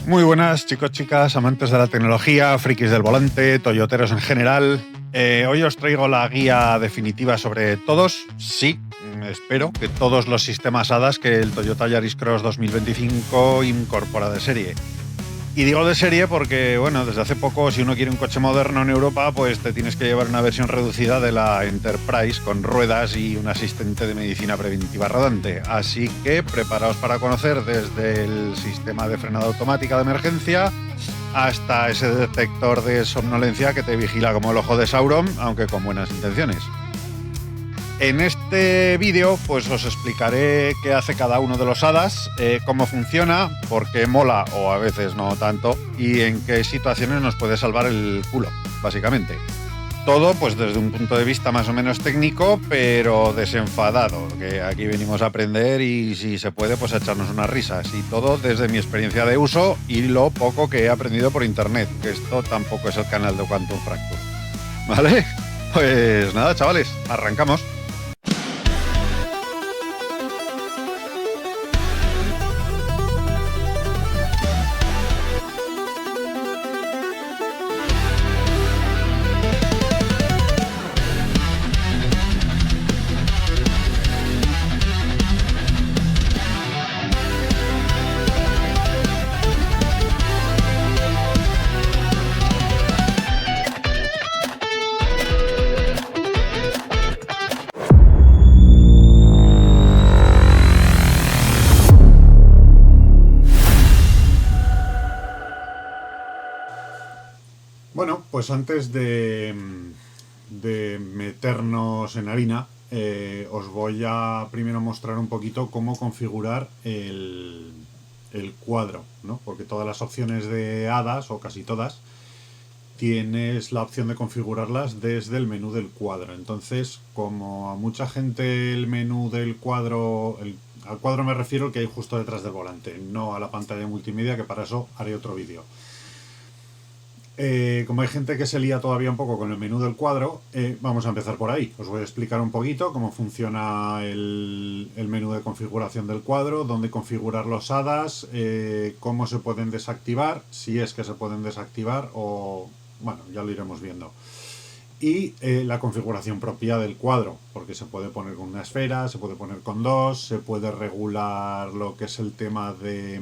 Muy buenas, chicos, chicas, amantes de la tecnología, frikis del volante, toyoteros en general. Hoy os traigo la guía definitiva sobre todos, sí, espero que todos los sistemas ADAS que el Toyota Yaris Cross 2025 incorpora de serie. Y digo de serie porque, bueno, desde hace poco, si uno quiere un coche moderno en Europa, pues te tienes que llevar una versión reducida de la Enterprise con ruedas y un asistente de medicina preventiva rodante. Así que preparaos para conocer desde el sistema de frenada automática de emergencia hasta ese detector de somnolencia que te vigila como el ojo de Sauron, aunque con buenas intenciones. En este vídeo pues os explicaré qué hace cada uno de los ADAS, cómo funciona, por qué mola o a veces no tanto y en qué situaciones nos puede salvar el culo, básicamente. Todo pues desde un punto de vista más o menos técnico, pero desenfadado, que aquí venimos a aprender y si se puede pues a echarnos unas risas. Y todo desde mi experiencia de uso y lo poco que he aprendido por internet, que esto tampoco es el canal de Quantum Fracture. ¿Vale? Pues nada, chavales, arrancamos. Bueno, pues antes de meternos en harina, os voy a primero mostrar un poquito cómo configurar el cuadro, ¿no? Porque todas las opciones de ADAS, o casi todas, tienes la opción de configurarlas desde el menú del cuadro. Entonces, como a mucha gente el menú del cuadro, al cuadro me refiero al que hay justo detrás del volante, no a la pantalla multimedia, que para eso haré otro vídeo. Como hay gente que se lía todavía un poco con el menú del cuadro, vamos a empezar por ahí. Os voy a explicar un poquito cómo funciona el menú de configuración del cuadro, dónde configurar los ADAS, cómo se pueden desactivar, si es que se pueden desactivar o... bueno, ya lo iremos viendo. Y la configuración propia del cuadro, porque se puede poner con una esfera, se puede poner con dos, se puede regular lo que es el tema de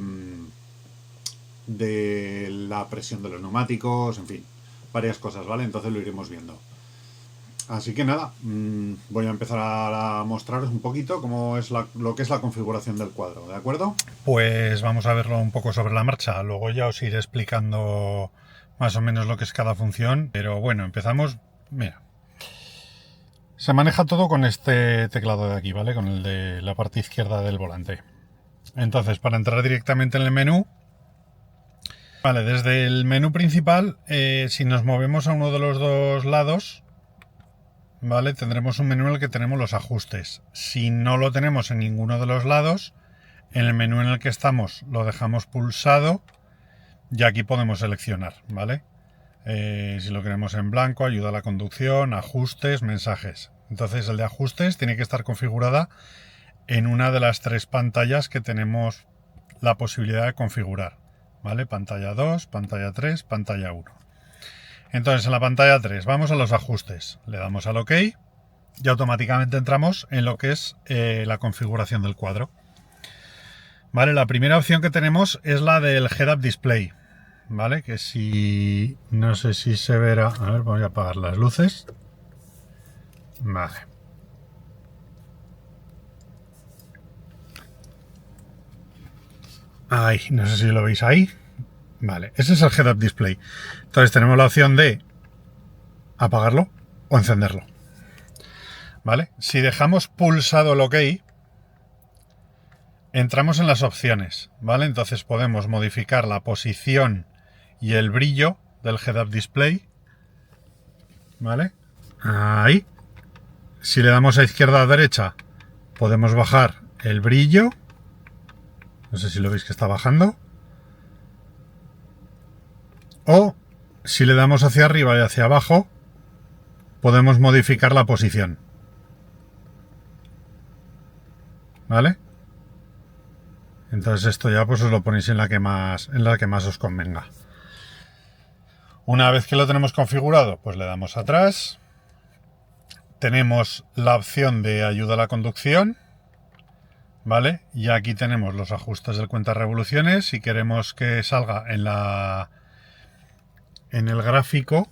la presión de los neumáticos, en fin, varias cosas, ¿vale? Entonces lo iremos viendo. Así que nada, voy a empezar a mostraros un poquito cómo es lo que es la configuración del cuadro, ¿de acuerdo? Pues vamos a verlo un poco sobre la marcha, luego ya os iré explicando más o menos lo que es cada función, pero bueno, empezamos, mira. Se maneja todo con este teclado de aquí, ¿vale? Con el de la parte izquierda del volante. Entonces, para entrar directamente en el menú, vale, desde el menú principal, si nos movemos a uno de los dos lados, vale, tendremos un menú en el que tenemos los ajustes. Si no lo tenemos en ninguno de los lados, en el menú en el que estamos lo dejamos pulsado y aquí podemos seleccionar, ¿vale? Si lo queremos en blanco, ayuda a la conducción, ajustes, mensajes. Entonces el de ajustes tiene que estar configurada en una de las tres pantallas que tenemos la posibilidad de configurar. ¿Vale? Pantalla 2, pantalla 3, pantalla 1. Entonces en la pantalla 3 vamos a los ajustes, le damos al OK y automáticamente entramos en lo que es la configuración del cuadro. Vale, la primera opción que tenemos es la del Head-Up Display, ¿vale? Que si... no sé si se verá... a ver, voy a apagar las luces. Vale. Ahí, no sé si lo veis ahí. Vale, ese es el Head-Up Display. Entonces tenemos la opción de apagarlo o encenderlo. ¿Vale? Si dejamos pulsado el OK, entramos en las opciones, ¿vale? Entonces podemos modificar la posición y el brillo del Head-Up Display, ¿vale? Ahí. Si le damos a izquierda o a derecha, podemos bajar el brillo. No sé si lo veis que está bajando. O si le damos hacia arriba y hacia abajo, podemos modificar la posición. ¿Vale? Entonces esto ya pues os lo ponéis en la que más os convenga. Una vez que lo tenemos configurado, pues le damos atrás. Tenemos la opción de ayuda a la conducción, ¿vale? Y aquí tenemos los ajustes del cuenta revoluciones. Si queremos que salga en el gráfico,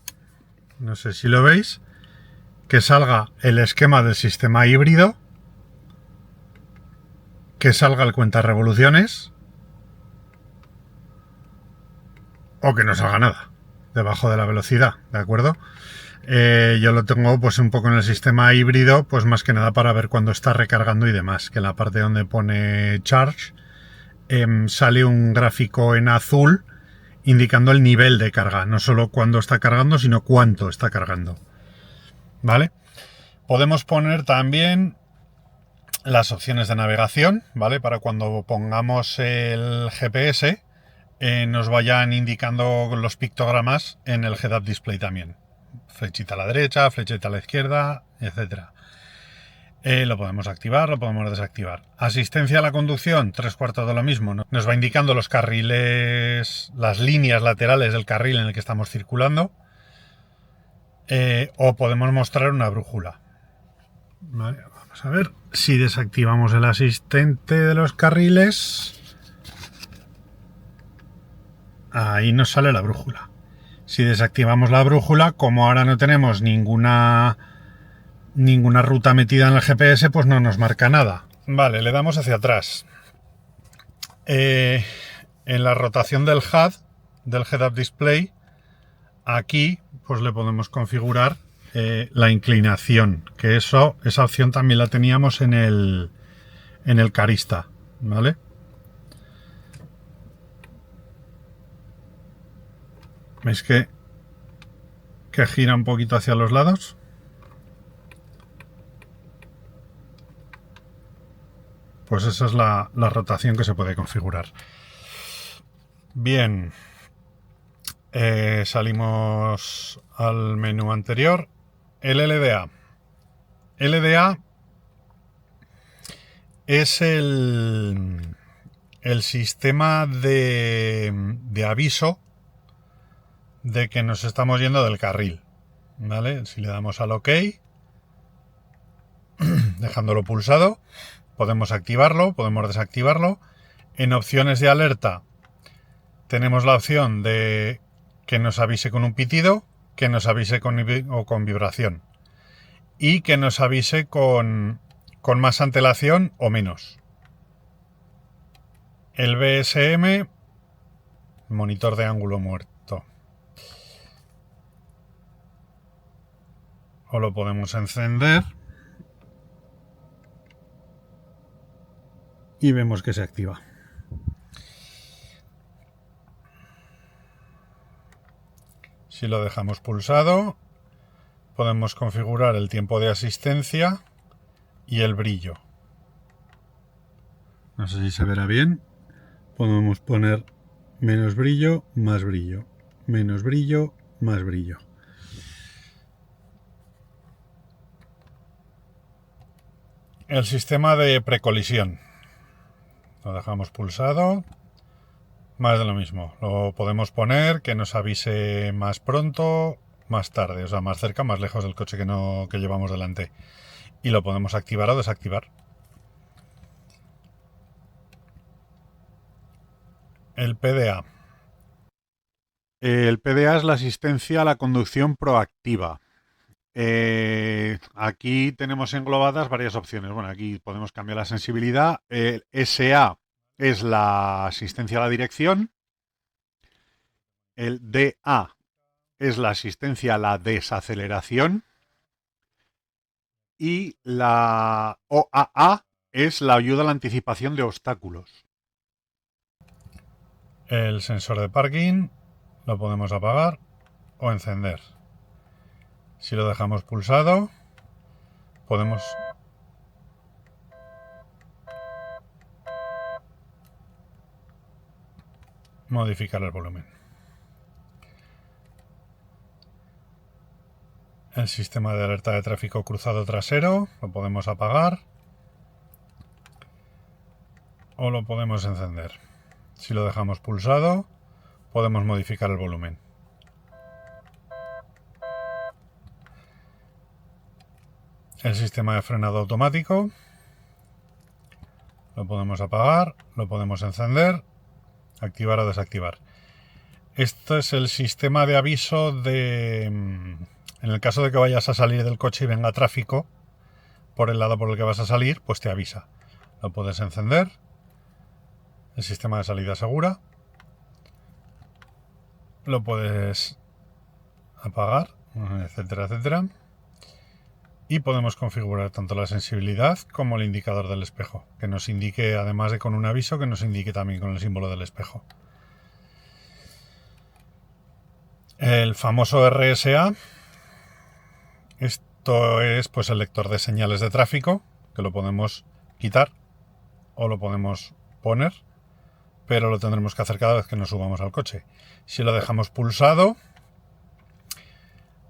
no sé si lo veis, que salga el esquema del sistema híbrido, que salga el cuenta revoluciones, o que no salga nada debajo de la velocidad, ¿de acuerdo? Yo lo tengo pues un poco en el sistema híbrido, pues más que nada para ver cuando está recargando y demás, que en la parte donde pone charge sale un gráfico en azul indicando el nivel de carga, no solo cuándo está cargando, sino cuánto está cargando, ¿vale? Podemos poner también las opciones de navegación, ¿vale? Para cuando pongamos el GPS nos vayan indicando los pictogramas en el head-up display también. Flechita a la derecha, flechita a la izquierda, etcétera. Lo podemos activar, lo podemos desactivar. Asistencia a la conducción, 3/4 de lo mismo, ¿no? Nos va indicando los carriles, las líneas laterales del carril en el que estamos circulando. O podemos mostrar una brújula. Vale, vamos a ver si desactivamos el asistente de los carriles. Ahí nos sale la brújula. Si desactivamos la brújula, como ahora no tenemos ninguna ruta metida en el GPS, pues no nos marca nada. Vale, le damos hacia atrás. En la rotación del HUD, del Head-Up Display, aquí pues le podemos configurar la inclinación, que esa opción también la teníamos en el Carista, ¿vale? ¿Veis que gira un poquito hacia los lados? Pues esa es la rotación que se puede configurar. Bien, salimos al menú anterior. El LDA. LDA es el sistema de aviso de que nos estamos yendo del carril, ¿vale? Si le damos al OK, dejándolo pulsado, podemos activarlo, podemos desactivarlo. En opciones de alerta tenemos la opción de que nos avise con un pitido, que nos avise con vibración y que nos avise con más antelación o menos. El BSM, monitor de ángulo muerto. O lo podemos encender y vemos que se activa. Si lo dejamos pulsado, podemos configurar el tiempo de asistencia y el brillo. No sé si se verá bien. Podemos poner menos brillo, más brillo. Menos brillo, más brillo. El sistema de precolisión. Lo dejamos pulsado. Más de lo mismo. Lo podemos poner que nos avise más pronto, más tarde. O sea, más cerca, más lejos del coche que llevamos delante. Y lo podemos activar o desactivar. El PDA. El PDA es la asistencia a la conducción proactiva. Aquí tenemos englobadas varias opciones. Bueno, aquí podemos cambiar la sensibilidad. El SA es la asistencia a la dirección. El DA es la asistencia a la desaceleración. Y la OAA es la ayuda a la anticipación de obstáculos. El sensor de parking lo podemos apagar o encender. Si lo dejamos pulsado, podemos modificar el volumen. El sistema de alerta de tráfico cruzado trasero lo podemos apagar o lo podemos encender. Si lo dejamos pulsado, podemos modificar el volumen. El sistema de frenado automático lo podemos apagar, lo podemos encender, activar o desactivar. Esto es el sistema de aviso de... En el caso de que vayas a salir del coche y venga tráfico por el lado por el que vas a salir, pues te avisa. Lo puedes encender, el sistema de salida segura, lo puedes apagar, etcétera, etcétera. Y podemos configurar tanto la sensibilidad como el indicador del espejo, que nos indique, además de con un aviso, que nos indique también con el símbolo del espejo. El famoso RSA, esto es pues el lector de señales de tráfico, que lo podemos quitar o lo podemos poner, pero lo tendremos que hacer cada vez que nos subamos al coche. Si lo dejamos pulsado,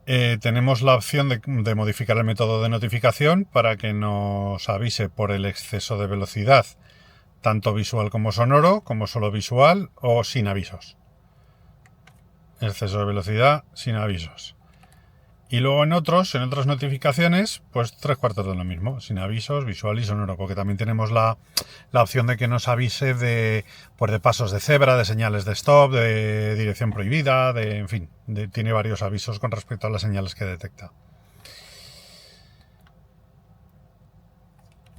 tenemos la opción de modificar el método de notificación para que nos avise por el exceso de velocidad, tanto visual como sonoro, como solo visual o sin avisos. Exceso de velocidad sin avisos. Y luego en otras notificaciones, pues 3/4 de lo mismo, sin avisos, visual y sonoro, porque también tenemos la opción de que nos avise de pasos de cebra, de señales de stop, de dirección prohibida, en fin, tiene varios avisos con respecto a las señales que detecta.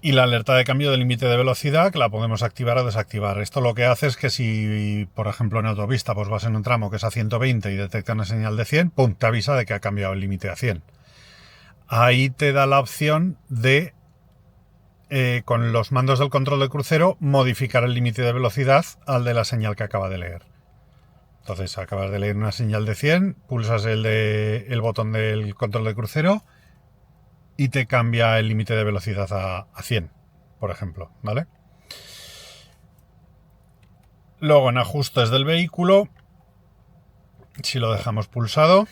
Y la alerta de cambio de límite de velocidad, que la podemos activar o desactivar. Esto lo que hace es que si, por ejemplo, en autopista pues vas en un tramo que es a 120 y detecta una señal de 100, ¡pum!, te avisa de que ha cambiado el límite a 100. Ahí te da la opción de, con los mandos del control de crucero, modificar el límite de velocidad al de la señal que acaba de leer. Entonces, acabas de leer una señal de 100, pulsas el botón del control de crucero y te cambia el límite de velocidad a 100, por ejemplo, ¿vale? Luego en ajustes del vehículo, si lo dejamos pulsado,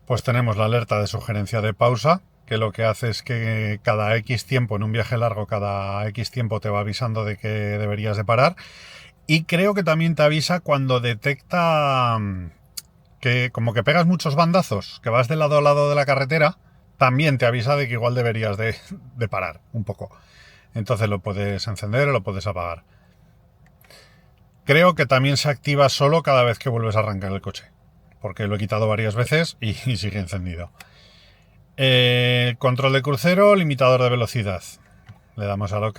pues tenemos la alerta de sugerencia de pausa, que lo que hace es que cada X tiempo, en un viaje largo, cada X tiempo te va avisando de que deberías de parar. Y creo que también te avisa cuando detecta que como que pegas muchos bandazos, que vas de lado a lado de la carretera, también te avisa de que igual deberías de parar un poco. Entonces lo puedes encender o lo puedes apagar. Creo que también se activa solo cada vez que vuelves a arrancar el coche, porque lo he quitado varias veces y sigue encendido. Control de crucero, limitador de velocidad. Le damos al OK.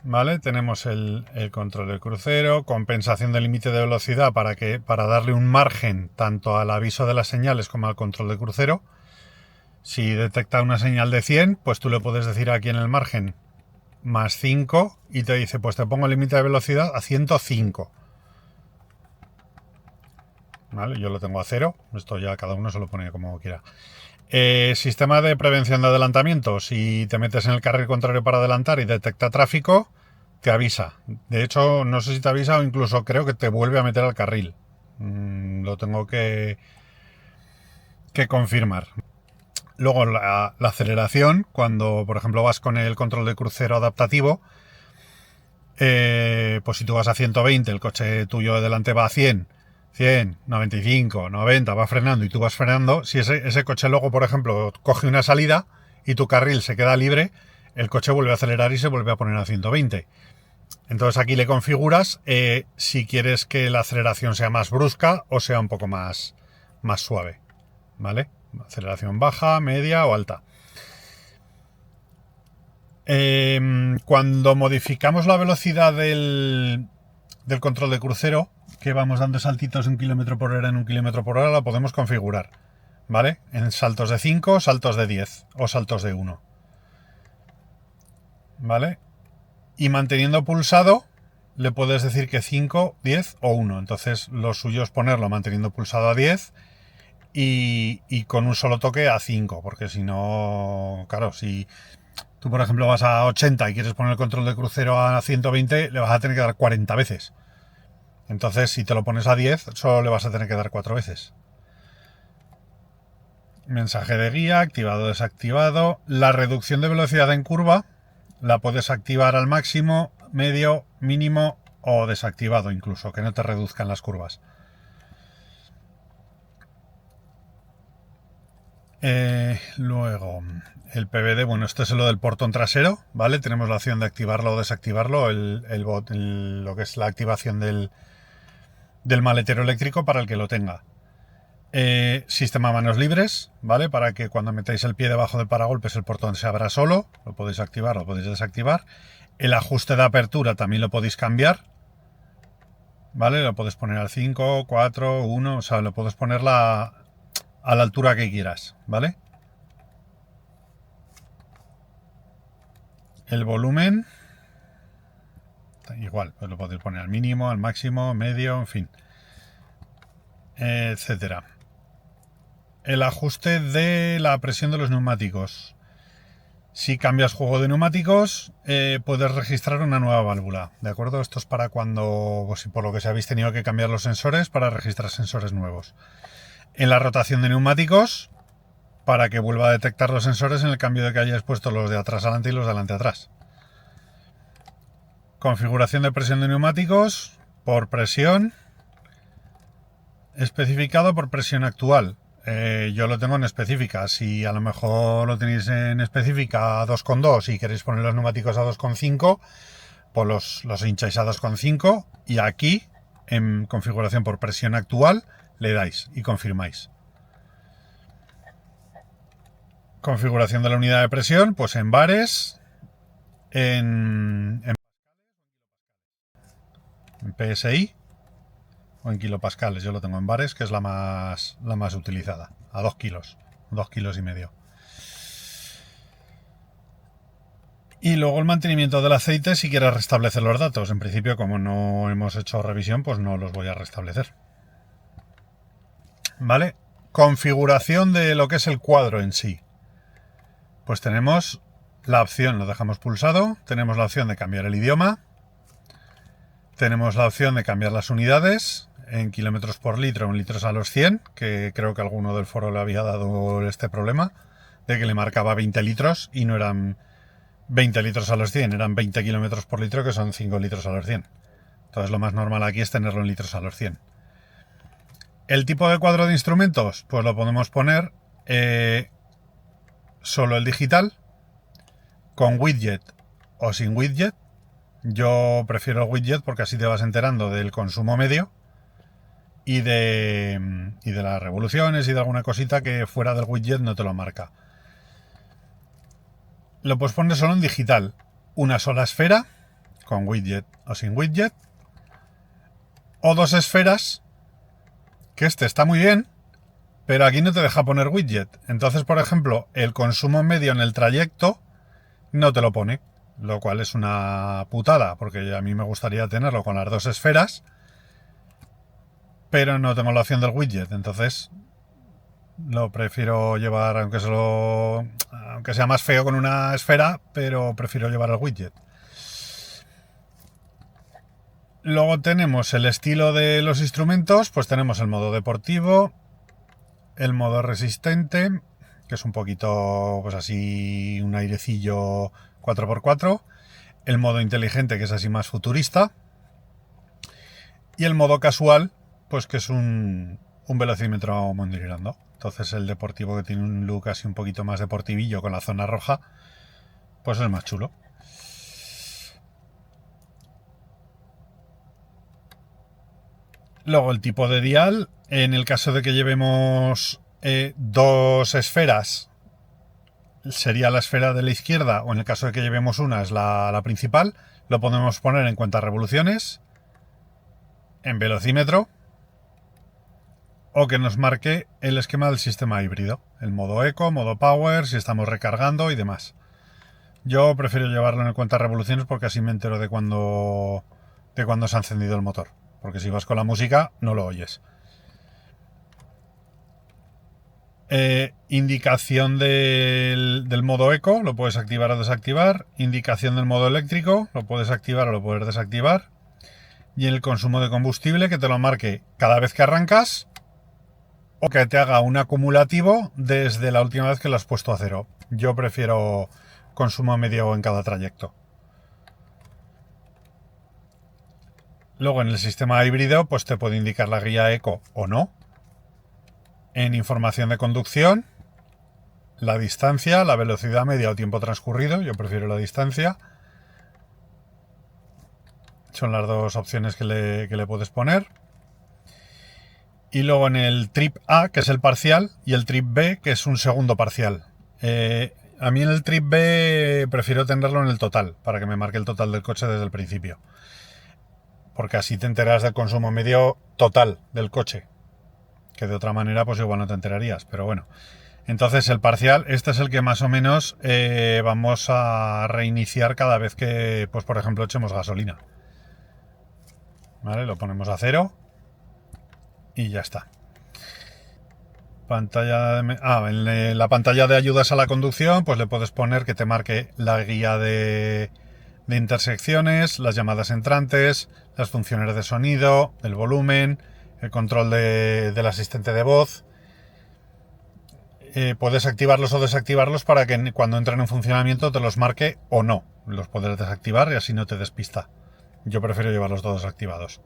Vale, tenemos el control de crucero, compensación del límite de velocidad para darle un margen tanto al aviso de las señales como al control de crucero. Si detecta una señal de 100, pues tú le puedes decir aquí en el margen más 5 y te dice, pues te pongo el límite de velocidad a 105. Vale, yo lo tengo a 0, esto ya cada uno se lo pone como quiera. Sistema de prevención de adelantamiento. Si te metes en el carril contrario para adelantar y detecta tráfico, te avisa. De hecho, no sé si te avisa o incluso creo que te vuelve a meter al carril. Lo tengo que confirmar. Luego la aceleración, cuando por ejemplo vas con el control de crucero adaptativo, pues si tú vas a 120, el coche tuyo de delante va a 100, 95, 90, va frenando y tú vas frenando, si ese coche luego, por ejemplo, coge una salida y tu carril se queda libre, el coche vuelve a acelerar y se vuelve a poner a 120. Entonces aquí le configuras si quieres que la aceleración sea más brusca o sea un poco más suave, ¿vale? Aceleración baja, media o alta. Cuando modificamos la velocidad del control de crucero, que vamos dando saltitos de 1 km por hora en 1 km por hora, la podemos configurar, ¿vale? En saltos de 5, saltos de 10 o saltos de 1, ¿vale? Y manteniendo pulsado le puedes decir que 5, 10 o 1. Entonces lo suyo es ponerlo manteniendo pulsado a 10 y con un solo toque a 5, porque si no, claro, si tú por ejemplo vas a 80 y quieres poner el control de crucero a 120, le vas a tener que dar 40 veces. Entonces si te lo pones a 10, solo le vas a tener que dar 4 veces. Mensaje de guía, activado o desactivado. La reducción de velocidad en curva la puedes activar al máximo, medio, mínimo o desactivado incluso, que no te reduzcan las curvas. Luego, el PVD, bueno, esto es lo del portón trasero, ¿vale? Tenemos la opción de activarlo o desactivarlo, lo que es la activación del maletero eléctrico para el que lo tenga. Sistema manos libres, ¿vale? Para que cuando metáis el pie debajo del paragolpes el portón se abra solo, lo podéis activar, lo podéis desactivar. El ajuste de apertura también lo podéis cambiar, ¿vale? Lo puedes poner al 5, 4, 1, o sea, lo puedes poner a la altura que quieras, ¿vale? El volumen, igual, pues lo podéis poner al mínimo, al máximo, medio, en fin, etcétera. El ajuste de la presión de los neumáticos. Si cambias juego de neumáticos, puedes registrar una nueva válvula, ¿de acuerdo? Esto es para cuando, pues, si por lo que sea habéis tenido que cambiar los sensores, para registrar sensores nuevos. En la rotación de neumáticos, para que vuelva a detectar los sensores en el cambio de que hayáis puesto los de atrás adelante y los de adelante atrás. Configuración de presión de neumáticos por presión, especificado por presión actual. Yo lo tengo en específica. Si a lo mejor lo tenéis en específica a 2,2 y queréis poner los neumáticos a 2,5, pues los hincháis a 2,5 y aquí, en configuración por presión actual, le dais y confirmáis. Configuración de la unidad de presión, pues en bares, en PSI o en kilopascales. Yo lo tengo en bares, que es la más utilizada, a 2 kilos, 2 kilos y medio. Y luego el mantenimiento del aceite si quieres restablecer los datos. En principio, como no hemos hecho revisión, pues no los voy a restablecer. ¿Vale? Configuración de lo que es el cuadro en sí. Pues tenemos la opción, lo dejamos pulsado, tenemos la opción de cambiar el idioma, tenemos la opción de cambiar las unidades en kilómetros por litro, en litros a los 100, que creo que alguno del foro le había dado este problema, de que le marcaba 20 litros y no eran 20 litros a los 100, eran 20 kilómetros por litro, que son 5 litros a los 100. Entonces lo más normal aquí es tenerlo en litros a los 100. El tipo de cuadro de instrumentos, pues lo podemos poner solo el digital, con widget o sin widget. Yo prefiero el widget porque así te vas enterando del consumo medio y de las revoluciones y de alguna cosita que fuera del widget no te lo marca. Lo puedes poner solo en digital, una sola esfera, con widget o sin widget, o dos esferas, que este está muy bien, pero aquí no te deja poner widget. Entonces, por ejemplo, el consumo medio en el trayecto no te lo pone, lo cual es una putada, porque a mí me gustaría tenerlo con las dos esferas, pero no tengo la opción del widget. Entonces lo prefiero llevar, aunque sea más feo con una esfera, pero prefiero llevar el widget. Luego tenemos el estilo de los instrumentos, pues tenemos el modo deportivo, el modo resistente, que es un poquito, pues así, un airecillo 4x4, el modo inteligente, que es así más futurista, y el modo casual, pues que es un velocímetro mondirando. Entonces el deportivo, que tiene un look así un poquito más deportivillo con la zona roja, pues es más chulo. Luego el tipo de dial, en el caso de que llevemos dos esferas, sería la esfera de la izquierda, o en el caso de que llevemos una, es la principal. Lo podemos poner en cuantas revoluciones, en velocímetro, o que nos marque el esquema del sistema híbrido, el modo eco, modo power, si estamos recargando y demás. Yo prefiero llevarlo en cuantas revoluciones porque así me entero de cuándo se ha encendido el motor, porque si vas con la música no lo oyes. Indicación del modo eco, lo puedes activar o desactivar. Indicación del modo eléctrico, lo puedes activar o lo puedes desactivar. Y en el consumo de combustible, que te lo marque cada vez que arrancas, o que te haga un acumulativo desde la última vez que lo has puesto a cero. Yo prefiero consumo medio en cada trayecto. Luego en el sistema híbrido pues te puede indicar la guía eco o no. En información de conducción, la distancia, la velocidad media o tiempo transcurrido, yo prefiero la distancia. Son las dos opciones que le puedes poner. Y luego en el trip A, que es el parcial, y el trip B, que es un segundo parcial. A mí en el trip B prefiero tenerlo en el total, para que me marque el total del coche desde el principio. Porque así te enteras del consumo medio total del coche. Que de otra manera pues igual no te enterarías, pero bueno. Entonces el parcial, este es el que más o menos vamos a reiniciar cada vez que, pues por ejemplo, echemos gasolina. ¿Vale? Lo ponemos a 0 y ya está. En la pantalla de ayudas a la conducción, pues le puedes poner que te marque la guía de intersecciones, las llamadas entrantes, las funciones de sonido, el volumen, el control del asistente de voz. Puedes activarlos o desactivarlos para que cuando entren en funcionamiento te los marque o no. Los puedes desactivar y así no te despista. Yo prefiero llevarlos todos activados.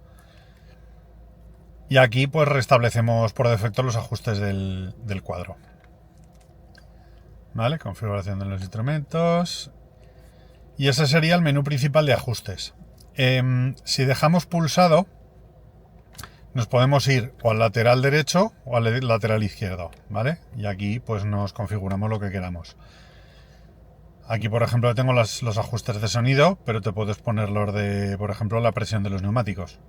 Y aquí pues restablecemos por defecto los ajustes del cuadro. ¿Vale? Configuración de los instrumentos. Y ese sería el menú principal de ajustes. Si dejamos pulsado, nos podemos ir o al lateral derecho o al lateral izquierdo, ¿vale? Y aquí pues nos configuramos lo que queramos. Aquí, por ejemplo, tengo los ajustes de sonido, pero te puedes poner los de, por ejemplo, la presión de los neumáticos.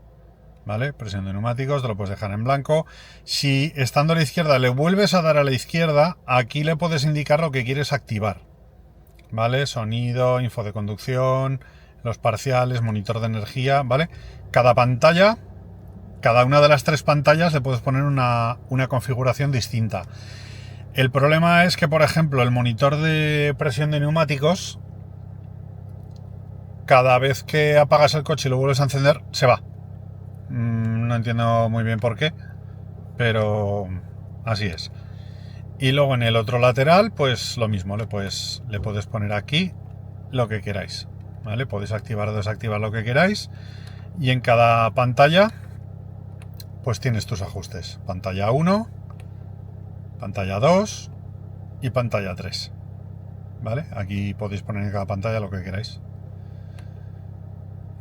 ¿Vale? Presión de neumáticos, te lo puedes dejar en blanco. Si estando a la izquierda le vuelves a dar a la izquierda, aquí le puedes indicar lo que quieres activar. ¿Vale? Sonido, info de conducción, los parciales, monitor de energía, ¿vale? Cada pantalla, cada una de las 3 pantallas le puedes poner una configuración distinta. El problema es que, por ejemplo, el monitor de presión de neumáticos, cada vez que apagas el coche y lo vuelves a encender, se va. No entiendo muy bien por qué, pero así es. Y luego en el otro lateral, pues lo mismo, le puedes poner aquí lo que queráis, ¿vale? Podéis activar o desactivar lo que queráis. Y en cada pantalla, pues tienes tus ajustes. Pantalla 1, pantalla 2 y pantalla 3. ¿Vale? Aquí podéis poner en cada pantalla lo que queráis.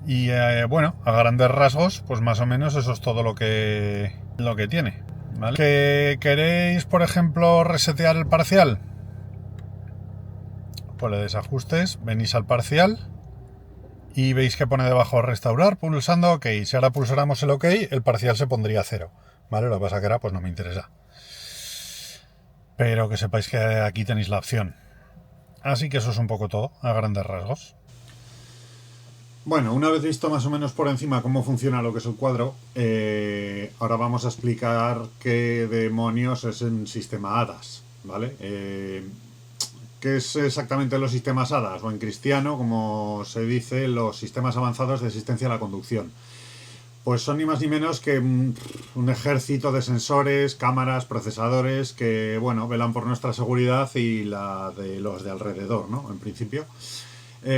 Y bueno, a grandes rasgos, pues más o menos eso es todo lo que tiene. ¿Vale? ¿Que queréis, por ejemplo, resetear el parcial? Pues le desajustes, venís al parcial y veis que pone debajo restaurar, pulsando OK. Si ahora pulsáramos el OK, el parcial se pondría a 0. ¿Vale? Lo que pasa que ahora pues no me interesa. Pero que sepáis que aquí tenéis la opción. Así que eso es un poco todo, a grandes rasgos. Bueno, una vez visto más o menos por encima cómo funciona lo que es el cuadro, ahora vamos a explicar qué demonios es un sistema HADAS, ¿vale? ¿Qué es exactamente los sistemas HADAS? O en cristiano, como se dice, los sistemas avanzados de asistencia a la conducción. Pues son ni más ni menos que un ejército de sensores, cámaras, procesadores que, bueno, velan por nuestra seguridad y la de los de alrededor, ¿no? En principio.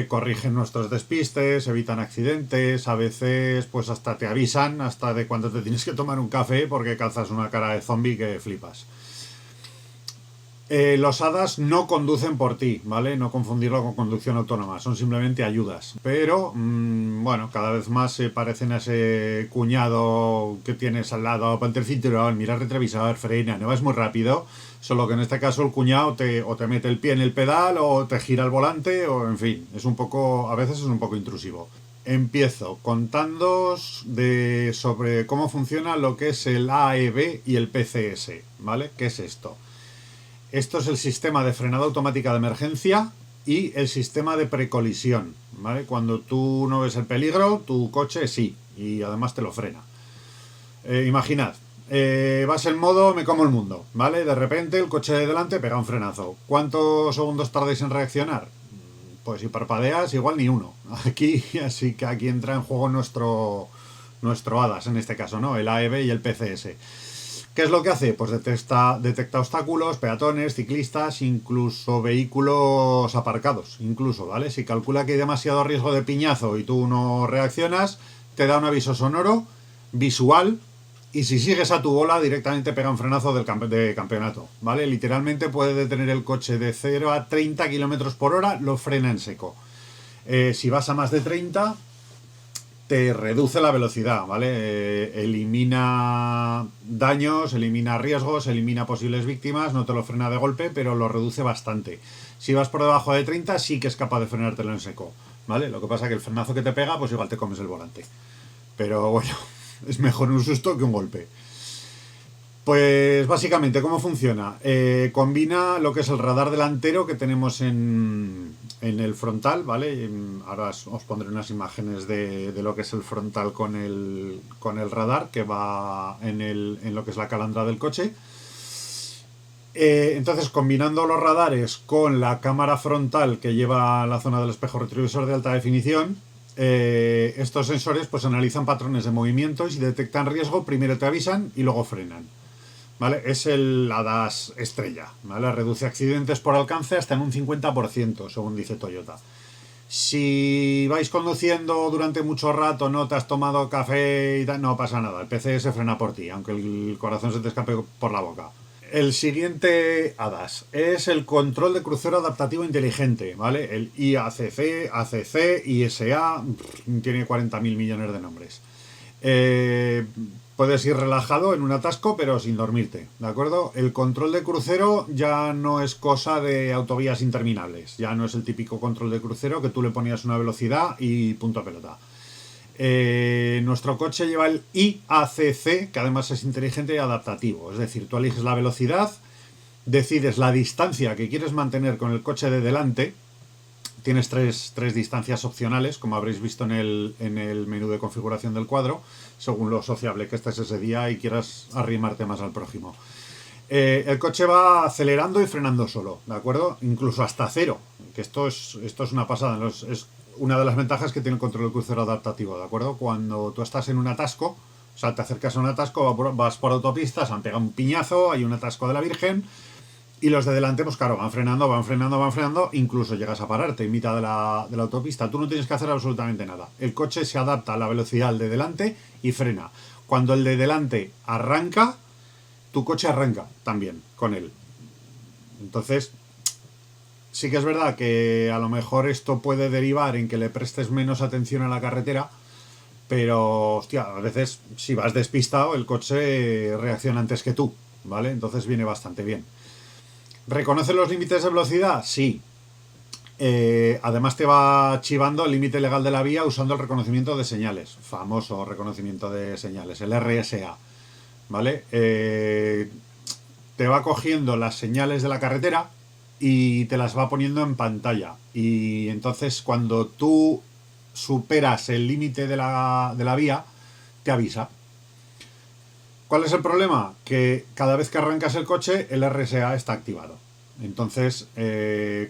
Corrigen nuestros despistes, evitan accidentes, a veces pues hasta te avisan hasta de cuando te tienes que tomar un café porque calzas una cara de zombie que flipas. Los HADAS no conducen por ti, ¿vale? No confundirlo con conducción autónoma, son simplemente ayudas. Pero, bueno, cada vez más se parecen a ese cuñado que tienes al lado, ponte el cinturón, mira el retrovisor, frena, no vas muy rápido. Solo que en este caso el cuñado o te mete el pie en el pedal o te gira el volante o en fin, es un poco, a veces es un poco intrusivo. Empiezo contándoos sobre cómo funciona lo que es el AEB y el PCS, ¿vale? ¿Qué es esto? Esto es el sistema de frenada automática de emergencia y el sistema de precolisión, ¿vale? Cuando tú no ves el peligro, tu coche sí, y además te lo frena. Imaginad, vas en modo me como el mundo, ¿vale? De repente el coche de delante pega un frenazo. ¿Cuántos segundos tardáis en reaccionar? Pues si parpadeas, igual ni uno. Así que aquí entra en juego nuestro HADAS, en este caso, ¿no? El AEB y el PCS. ¿Qué es lo que hace? Pues detecta obstáculos, peatones, ciclistas, incluso vehículos aparcados, incluso, ¿vale? Si calcula que hay demasiado riesgo de piñazo y tú no reaccionas, te da un aviso sonoro, visual, y si sigues a tu bola directamente pega un frenazo de campeonato, ¿vale? Literalmente puede detener el coche de 0 a 30 kilómetros por hora, lo frena en seco. Si vas a más de 30, te reduce la velocidad, ¿vale? Elimina daños, elimina riesgos, elimina posibles víctimas, no te lo frena de golpe, pero lo reduce bastante. Si vas por debajo de 30, sí que es capaz de frenártelo en seco, ¿vale? Lo que pasa es que el frenazo que te pega, pues igual te comes el volante. Pero bueno, es mejor un susto que un golpe. Pues básicamente, ¿cómo funciona? Combina lo que es el radar delantero que tenemos en el frontal, ¿vale? Ahora os pondré unas imágenes de lo que es el frontal con el radar que va en lo que es la calandra del coche. Entonces, combinando los radares con la cámara frontal que lleva la zona del espejo retrovisor de alta definición, estos sensores pues analizan patrones de movimiento y si detectan riesgo, primero te avisan y luego frenan. ¿Vale? Es el ADAS estrella, ¿vale? Reduce accidentes por alcance hasta en un 50%, según dice Toyota. Si vais conduciendo durante mucho rato, no te has tomado café y tal, no pasa nada. El PC se frena por ti, aunque el corazón se te escape por la boca. El siguiente ADAS es el control de crucero adaptativo inteligente, ¿vale? El IACC, ACC, ISA, tiene 40.000 millones de nombres. Puedes ir relajado en un atasco, pero sin dormirte, ¿de acuerdo? El control de crucero ya no es cosa de autovías interminables, ya no es el típico control de crucero que tú le ponías una velocidad y punto pelota. Nuestro coche lleva el IACC, que además es inteligente y adaptativo, es decir, tú eliges la velocidad, decides la distancia que quieres mantener con el coche de delante. Tienes tres distancias opcionales, como habréis visto en el menú de configuración del cuadro, según lo sociable que estés ese día y quieras arrimarte más al prójimo. El coche va acelerando y frenando solo, ¿de acuerdo? Incluso hasta cero, que esto es una pasada. Es una de las ventajas que tiene el control de crucero adaptativo, ¿de acuerdo? Cuando tú estás en un atasco, o sea, te acercas a un atasco, vas por autopista, se han pegado un piñazo, hay un atasco de la Virgen. Y los de delante, pues claro, van frenando, incluso llegas a pararte en mitad de la autopista. Tú no tienes que hacer absolutamente nada. El coche se adapta a la velocidad del de delante y frena. Cuando el de delante arranca, tu coche arranca también con él. Entonces, sí que es verdad que a lo mejor esto puede derivar en que le prestes menos atención a la carretera, pero, hostia, a veces si vas despistado, el coche reacciona antes que tú, ¿vale? Entonces viene bastante bien. ¿Reconoce los límites de velocidad? Sí. Además te va chivando el límite legal de la vía usando el reconocimiento de señales. Famoso reconocimiento de señales, el RSA. ¿Vale? Te va cogiendo las señales de la carretera y te las va poniendo en pantalla. Y entonces cuando tú superas el límite de la vía, te avisa. ¿Cuál es el problema? Que cada vez que arrancas el coche, el RSA está activado. Entonces,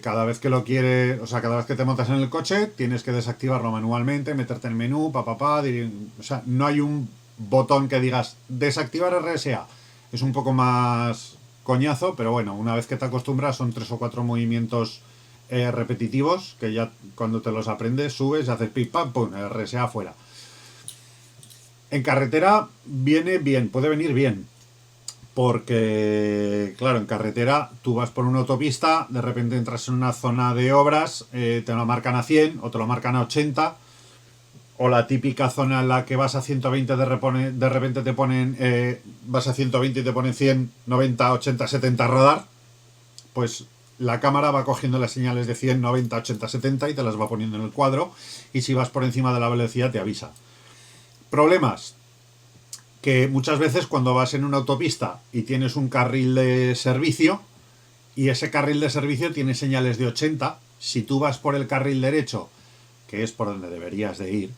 cada vez que lo quieres, o sea, cada vez que te montas en el coche, tienes que desactivarlo manualmente, meterte en menú, o sea, no hay un botón que digas desactivar RSA. Es un poco más coñazo, pero bueno, una vez que te acostumbras, son 3 o 4 movimientos repetitivos, que ya cuando te los aprendes, subes, haces pim pam, pum, el RSA fuera. En carretera viene bien, puede venir bien, porque, claro, en carretera tú vas por una autopista, de repente entras en una zona de obras, te lo marcan a 100 o te lo marcan a 80, o la típica zona en la que vas a 120, de repente te ponen, vas a 120 y te ponen 100, 90, 80, 70 radar, pues la cámara va cogiendo las señales de 100, 90, 80, 70 y te las va poniendo en el cuadro, y si vas por encima de la velocidad te avisa. Problemas, que muchas veces cuando vas en una autopista y tienes un carril de servicio y ese carril de servicio tiene señales de 80, si tú vas por el carril derecho, que es por donde deberías de ir,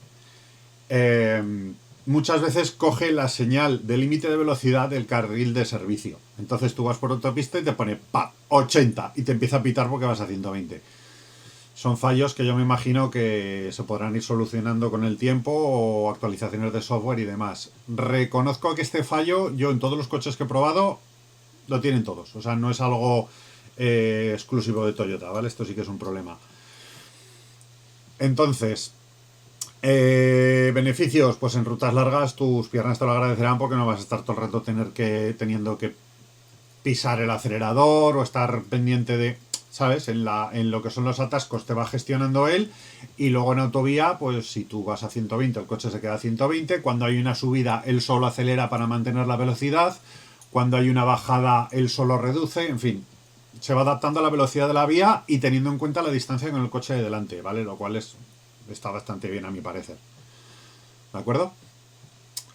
muchas veces coge la señal de límite de velocidad del carril de servicio. Entonces tú vas por autopista y te pone ¡pam! 80 y te empieza a pitar porque vas a 120. Son fallos que yo me imagino que se podrán ir solucionando con el tiempo o actualizaciones de software y demás. Reconozco que este fallo, yo en todos los coches que he probado, lo tienen todos. O sea, no es algo exclusivo de Toyota, ¿vale? Esto sí que es un problema. Entonces, Beneficios, pues en rutas largas tus piernas te lo agradecerán porque no vas a estar todo el rato teniendo que pisar el acelerador o estar pendiente de, ¿sabes? En lo que son los atascos te va gestionando él, y luego en autovía, pues si tú vas a 120 el coche se queda a 120, cuando hay una subida él solo acelera para mantener la velocidad, cuando hay una bajada él solo reduce, en fin, se va adaptando a la velocidad de la vía y teniendo en cuenta la distancia con el coche de delante, ¿vale? Lo cual está bastante bien a mi parecer. ¿De acuerdo?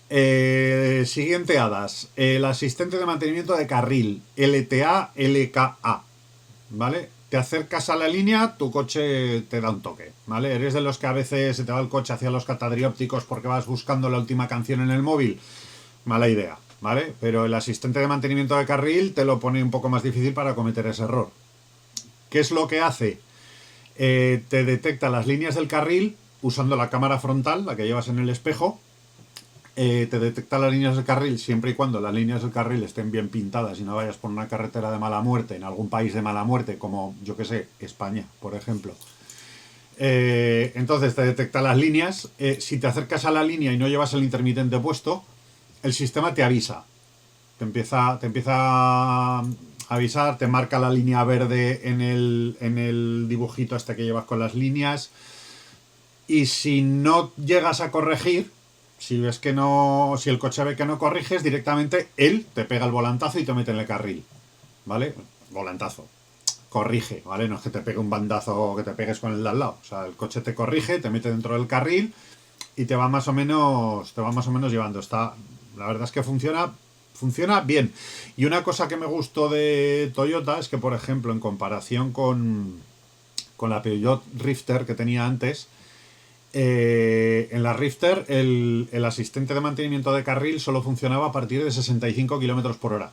Siguiente hadas. El asistente de mantenimiento de carril. LTA, LKA. ¿Vale? Te acercas a la línea, tu coche te da un toque. ¿Vale? Eres de los que a veces se te va el coche hacia los catadriópticos porque vas buscando la última canción en el móvil. Mala idea. ¿Vale? Pero el asistente de mantenimiento de carril te lo pone un poco más difícil para cometer ese error. ¿Qué es lo que hace? Te detecta las líneas del carril usando la cámara frontal, la que llevas en el espejo. Te detecta las líneas del carril siempre y cuando las líneas del carril estén bien pintadas y no vayas por una carretera de mala muerte, en algún país de mala muerte, como yo que sé, España, por ejemplo. Entonces te detecta las líneas. Si te acercas a la línea y no llevas el intermitente puesto, el sistema te avisa. Te empieza a avisar, te marca la línea verde en el dibujito este que llevas con las líneas. Y si no llegas a corregir, si ves que no, si el coche ve que no corriges, directamente él te pega el volantazo y te mete en el carril, ¿vale? Volantazo. Corrige, ¿vale? No es que te pegue un bandazo o que te pegues con el de al lado. O sea, el coche te corrige, te mete dentro del carril y te va más o menos llevando. La verdad es que funciona bien. Y una cosa que me gustó de Toyota es que, por ejemplo, en comparación con la Peugeot Rifter que tenía antes, en la Rifter el asistente de mantenimiento de carril solo funcionaba a partir de 65 km por hora.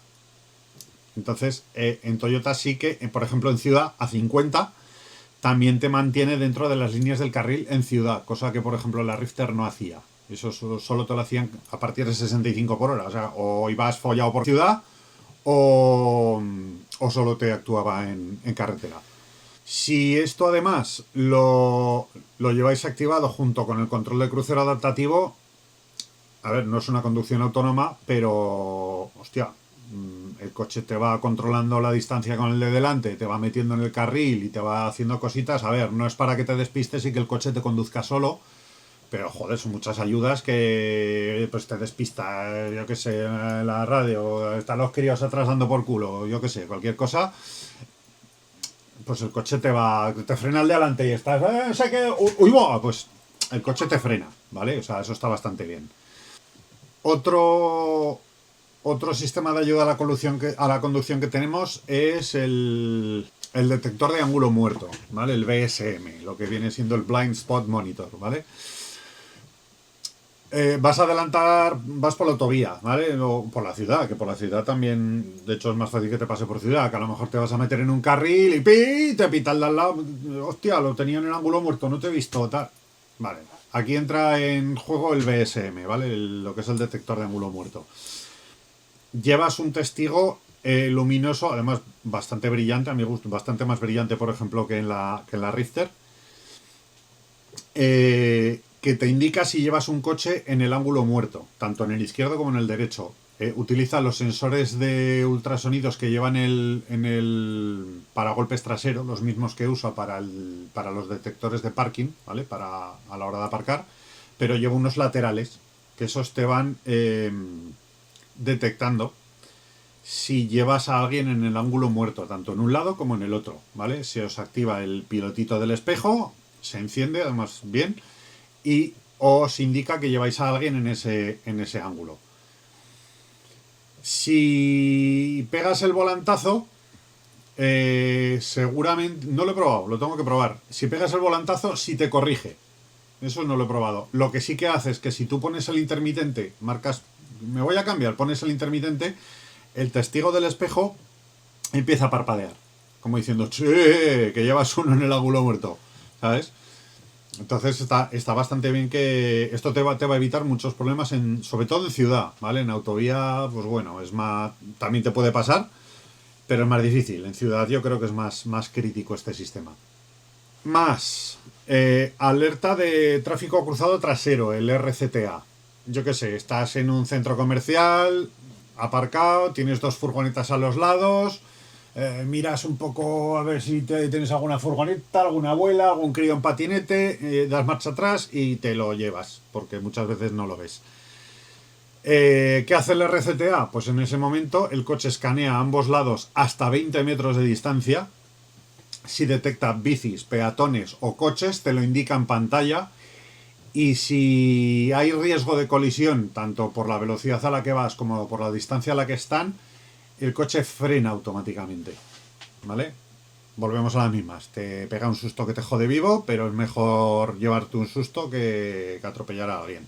Entonces, en Toyota sí que, por ejemplo, en ciudad a 50 también te mantiene dentro de las líneas del carril en ciudad, cosa que, por ejemplo, la Rifter no hacía. Eso solo te lo hacían a partir de 65 por hora. O sea, o ibas follado por ciudad o solo te actuaba en carretera. Si esto además lo lleváis activado junto con el control de crucero adaptativo, a ver, no es una conducción autónoma, pero, hostia, el coche te va controlando la distancia con el de delante, te va metiendo en el carril y te va haciendo cositas. A ver, no es para que te despistes y que el coche te conduzca solo, pero joder, son muchas ayudas que pues te despista, yo que sé, la radio, están los críos atrás dando por culo, yo que sé, cualquier cosa. Pues el coche te frena al de adelante y estás, sé que, uy, pues el coche te frena, ¿vale? O sea, eso está bastante bien. Otro, otro sistema de ayuda a la conducción que tenemos es el detector de ángulo muerto, ¿vale? El BSM, lo que viene siendo el Blind Spot Monitor, ¿vale? Vas a adelantar, vas por la autovía, ¿vale? O por la ciudad, que por la ciudad también, de hecho es más fácil que te pase por ciudad, que a lo mejor te vas a meter en un carril y ¡pi! Te pita el de al lado, hostia, lo tenía en el ángulo muerto, no te he visto, tal. Vale, aquí entra en juego el BSM, ¿vale? Lo que es el detector de ángulo muerto. Llevas un testigo luminoso, además bastante brillante, a mi gusto, bastante más brillante, por ejemplo, que en la Rifter, que te indica si llevas un coche en el ángulo muerto, tanto en el izquierdo como en el derecho. Utiliza los sensores de ultrasonidos que llevan en el paragolpes trasero, los mismos que usa para los detectores de parking, ¿vale? A la hora de aparcar, pero lleva unos laterales que esos te van detectando si llevas a alguien en el ángulo muerto, tanto en un lado como en el otro, ¿vale? Se os activa el pilotito del espejo, se enciende además bien y os indica que lleváis a alguien en ese ángulo. Si pegas el volantazo, seguramente, no lo he probado, lo tengo que probar. Si pegas el volantazo, sí te corrige. Eso no lo he probado. Lo que sí que hace es que si tú pones el intermitente, marcas, me voy a cambiar, pones el intermitente, el testigo del espejo empieza a parpadear. Como diciendo, che, que llevas uno en el ángulo muerto. ¿Sabes? Entonces está bastante bien, que esto te va a evitar muchos problemas, sobre todo en ciudad, ¿vale? En autovía, pues bueno, también te puede pasar, pero es más difícil. En ciudad yo creo que es más crítico este sistema. Más. Alerta de tráfico cruzado trasero, el RCTA. Yo qué sé, estás en un centro comercial, aparcado, tienes dos furgonetas a los lados, miras un poco a ver si tienes alguna furgoneta, alguna abuela, algún crío en patinete, das marcha atrás y te lo llevas, porque muchas veces no lo ves. ¿Qué hace el RCTA? Pues en ese momento el coche escanea a ambos lados hasta 20 metros de distancia. Si detecta bicis, peatones o coches, te lo indica en pantalla. Y si hay riesgo de colisión, tanto por la velocidad a la que vas como por la distancia a la que están, el coche frena automáticamente. ¿Vale? Volvemos a las mismas. Te pega un susto que te jode vivo, pero es mejor llevarte un susto que atropellar a alguien.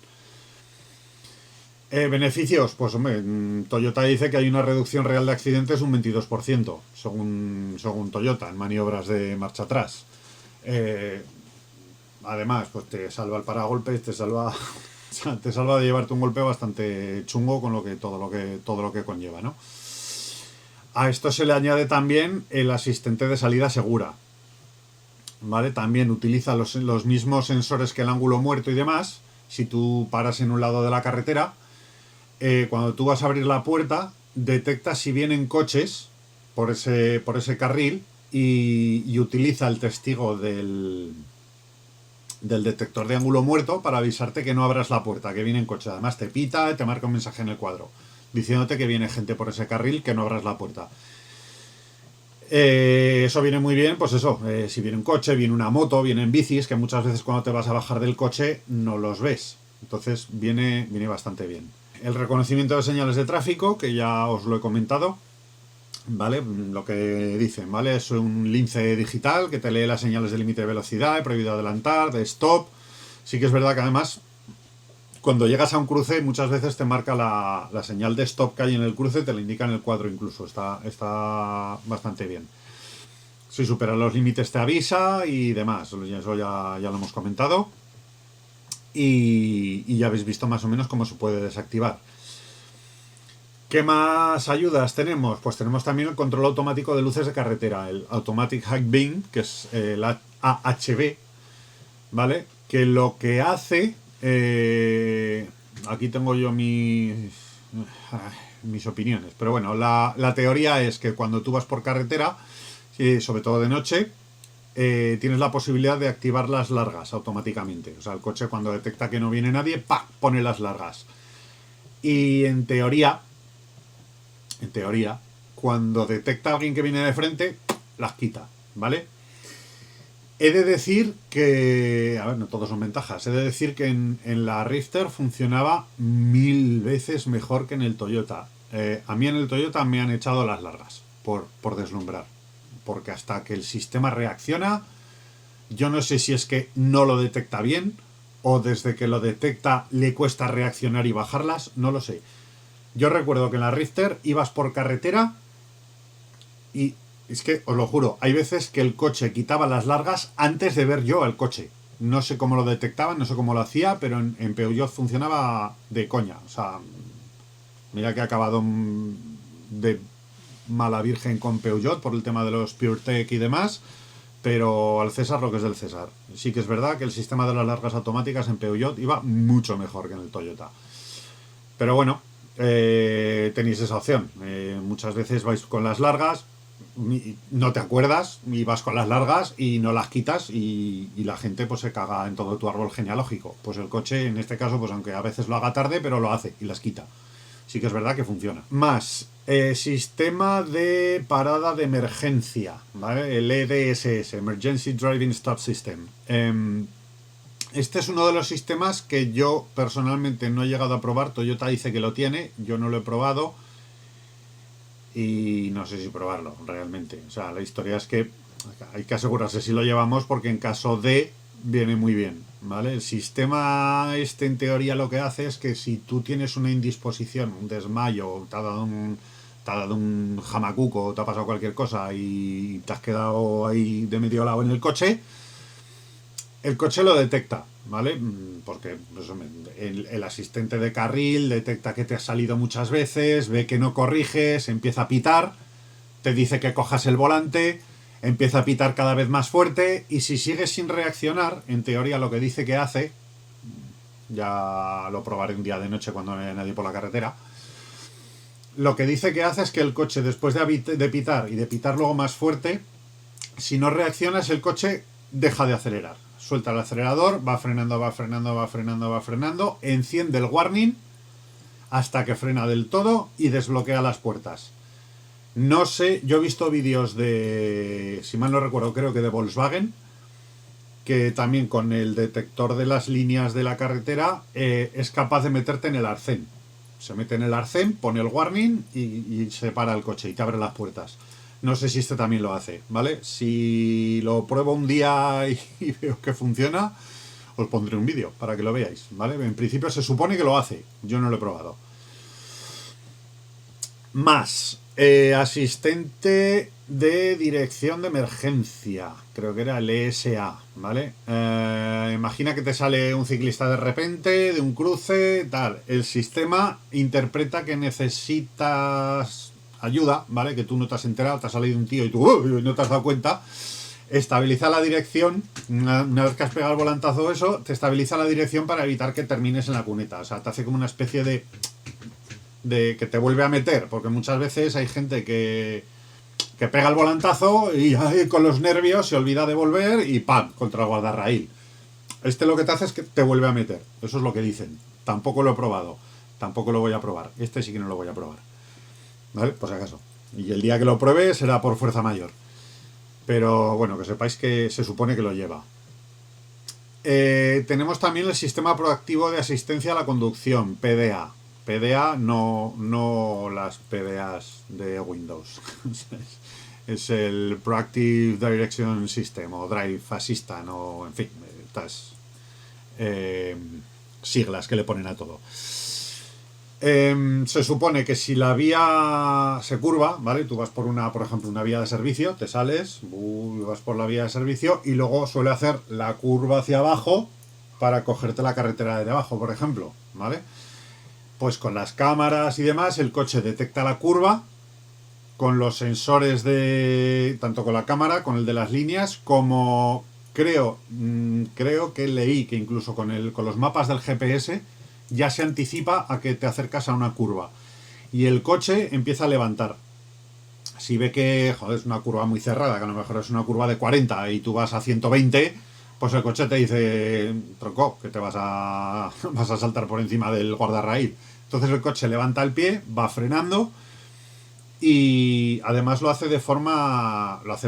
Beneficios, pues hombre, Toyota dice que hay una reducción real de accidentes un 22%, según Toyota, en maniobras de marcha atrás. Además, pues te salva el paragolpes, te salva de llevarte un golpe bastante chungo con todo lo que conlleva, ¿no? A esto se le añade también el asistente de salida segura, ¿vale? También utiliza los mismos sensores que el ángulo muerto y demás. Si tú paras en un lado de la carretera, cuando tú vas a abrir la puerta, detecta si vienen coches por ese carril y utiliza el testigo del detector de ángulo muerto para avisarte que no abras la puerta, que vienen coches. Además te pita, te marca un mensaje en el cuadro diciéndote que viene gente por ese carril, que no abras la puerta. Eso viene muy bien, pues eso, si viene un coche, viene una moto, vienen bicis, que muchas veces cuando te vas a bajar del coche no los ves. Entonces viene bastante bien. El reconocimiento de señales de tráfico, que ya os lo he comentado, ¿vale? Lo que dicen, ¿vale? Es un lince digital que te lee las señales de límite de velocidad, de prohibido adelantar, de stop. Sí que es verdad que además, cuando llegas a un cruce, muchas veces te marca la señal de stop que hay en el cruce, te la indica en el cuadro incluso. Está bastante bien. Si superas los límites te avisa y demás. Eso ya lo hemos comentado. Y ya habéis visto más o menos cómo se puede desactivar. ¿Qué más ayudas tenemos? Pues tenemos también el control automático de luces de carretera, el Automatic High Beam, que es el AHB, ¿vale? Que lo que hace... aquí tengo yo mis opiniones, pero bueno, la teoría es que cuando tú vas por carretera, sobre todo de noche, tienes la posibilidad de activar las largas automáticamente. O sea, el coche cuando detecta que no viene nadie, ¡pa!, pone las largas. Y en teoría, cuando detecta a alguien que viene de frente, las quita, ¿vale? He de decir que, a ver, no todos son ventajas, he de decir que en la Rifter funcionaba 1000 veces mejor que en el Toyota. A mí en el Toyota me han echado las largas, por deslumbrar. Porque hasta que el sistema reacciona, yo no sé si es que no lo detecta bien, o desde que lo detecta le cuesta reaccionar y bajarlas, no lo sé. Yo recuerdo que en la Rifter ibas por carretera y es que, os lo juro, hay veces que el coche quitaba las largas antes de ver yo al coche. No sé cómo lo detectaba, no sé cómo lo hacía, pero en Peugeot funcionaba de coña. O sea, mira que ha acabado de mala virgen con Peugeot por el tema de los PureTech y demás, pero al César lo que es del César. Sí que es verdad que el sistema de las largas automáticas en Peugeot iba mucho mejor que en el Toyota. Pero bueno, tenéis esa opción. Muchas veces vais con las largas, no te acuerdas y vas con las largas y no las quitas y la gente pues se caga en todo tu árbol genealógico. Pues el coche en este caso, pues aunque a veces lo haga tarde, pero lo hace y las quita. Sí que es verdad que funciona. Más, sistema de parada de emergencia, ¿vale? El EDSS, Emergency Driving Stop System. Este es uno de los sistemas que yo personalmente no he llegado a probar. Toyota dice que lo tiene, yo no lo he probado y no sé si probarlo realmente. O sea, la historia es que hay que asegurarse si lo llevamos porque en caso de viene muy bien, ¿vale? El sistema en teoría lo que hace es que si tú tienes una indisposición, un desmayo, te ha dado un jamacuco, te ha pasado cualquier cosa y te has quedado ahí de medio lado en el coche lo detecta, ¿vale? Porque pues, el asistente de carril detecta que te has salido muchas veces, ve que no corriges, empieza a pitar, te dice que cojas el volante, empieza a pitar cada vez más fuerte y si sigues sin reaccionar, en teoría lo que dice que hace, ya lo probaré un día de noche cuando no haya nadie por la carretera, lo que dice que hace es que el coche, después de pitar y de pitar luego más fuerte, si no reaccionas, el coche deja de acelerar. Suelta el acelerador, va frenando, va frenando, va frenando, va frenando, enciende el warning hasta que frena del todo y desbloquea las puertas. No sé, yo he visto vídeos de, si mal no recuerdo, creo que de Volkswagen, que también con el detector de las líneas de la carretera es capaz de meterte en el arcén. Se mete en el arcén, pone el warning y se para el coche y te abre las puertas. No sé si este también lo hace, ¿vale? Si lo pruebo un día y veo que funciona, os pondré un vídeo para que lo veáis, ¿vale? En principio se supone que lo hace, yo no lo he probado. Más, asistente de dirección de emergencia, creo que era el ESA, ¿vale? Imagina que te sale un ciclista de repente, de un cruce, tal. El sistema interpreta que necesitas ayuda, ¿vale? Que tú no te has enterado, te ha salido un tío y tú no te has dado cuenta. Estabiliza la dirección, una vez que has pegado el volantazo eso, te estabiliza la dirección para evitar que termines en la cuneta. O sea, te hace como una especie de que te vuelve a meter, porque muchas veces hay gente que pega el volantazo y con los nervios se olvida de volver y ¡pam! Contra el guardarraíl. Este lo que te hace es que te vuelve a meter. Eso es lo que dicen. Tampoco lo he probado. Tampoco lo voy a probar. Este sí que no lo voy a probar. ¿Vale? Por si acaso. Y el día que lo pruebe será por fuerza mayor. Pero bueno, que sepáis que se supone que lo lleva. Tenemos también el sistema proactivo de asistencia a la conducción, PDA. PDA, no las PDAs de Windows. Es el Proactive Direction System o Drive Assistant o en fin, estas siglas que le ponen a todo. Se supone que si la vía se curva, ¿vale? Tú vas por ejemplo, una vía de servicio, te sales, vas por la vía de servicio y luego suele hacer la curva hacia abajo para cogerte la carretera de debajo, por ejemplo, ¿vale? Pues con las cámaras y demás, el coche detecta la curva con los sensores de... tanto con la cámara, con el de las líneas, como creo que leí que incluso con los mapas del GPS ya se anticipa a que te acercas a una curva. Y el coche empieza a levantar. Si ve que, joder, es una curva muy cerrada, que a lo mejor es una curva de 40 y tú vas a 120, pues el coche te dice, tronco, que te vas a saltar por encima del guardarraíl. Entonces el coche levanta el pie, va frenando y además lo hace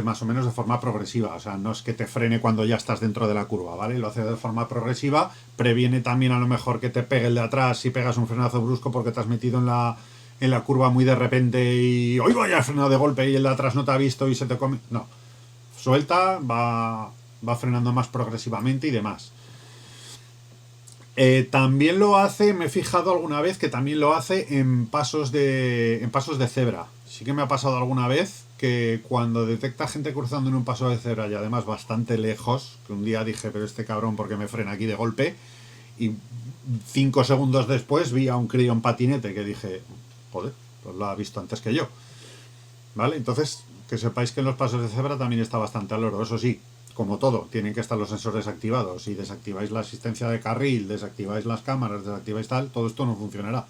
más o menos de forma progresiva. O sea, no es que te frene cuando ya estás dentro de la curva, ¿vale? Lo hace de forma progresiva, previene también a lo mejor que te pegue el de atrás si pegas un frenazo brusco porque te has metido en la curva muy de repente y ¡ay, vaya! Frenado de golpe y el de atrás no te ha visto y se te come... No, suelta, va frenando más progresivamente y demás. También lo hace, me he fijado alguna vez que también lo hace en pasos de cebra. Sí que me ha pasado alguna vez que cuando detecta gente cruzando en un paso de cebra y además bastante lejos, que un día dije, pero este cabrón, ¿por qué me frena aquí de golpe? Y 5 segundos después vi a un crío en patinete que dije, joder, pues lo ha visto antes que yo. ¿Vale? Entonces, que sepáis que en los pasos de cebra también está bastante al loro. Eso sí, como todo, tienen que estar los sensores activados. Si desactiváis la asistencia de carril, desactiváis las cámaras, desactiváis tal, todo esto no funcionará.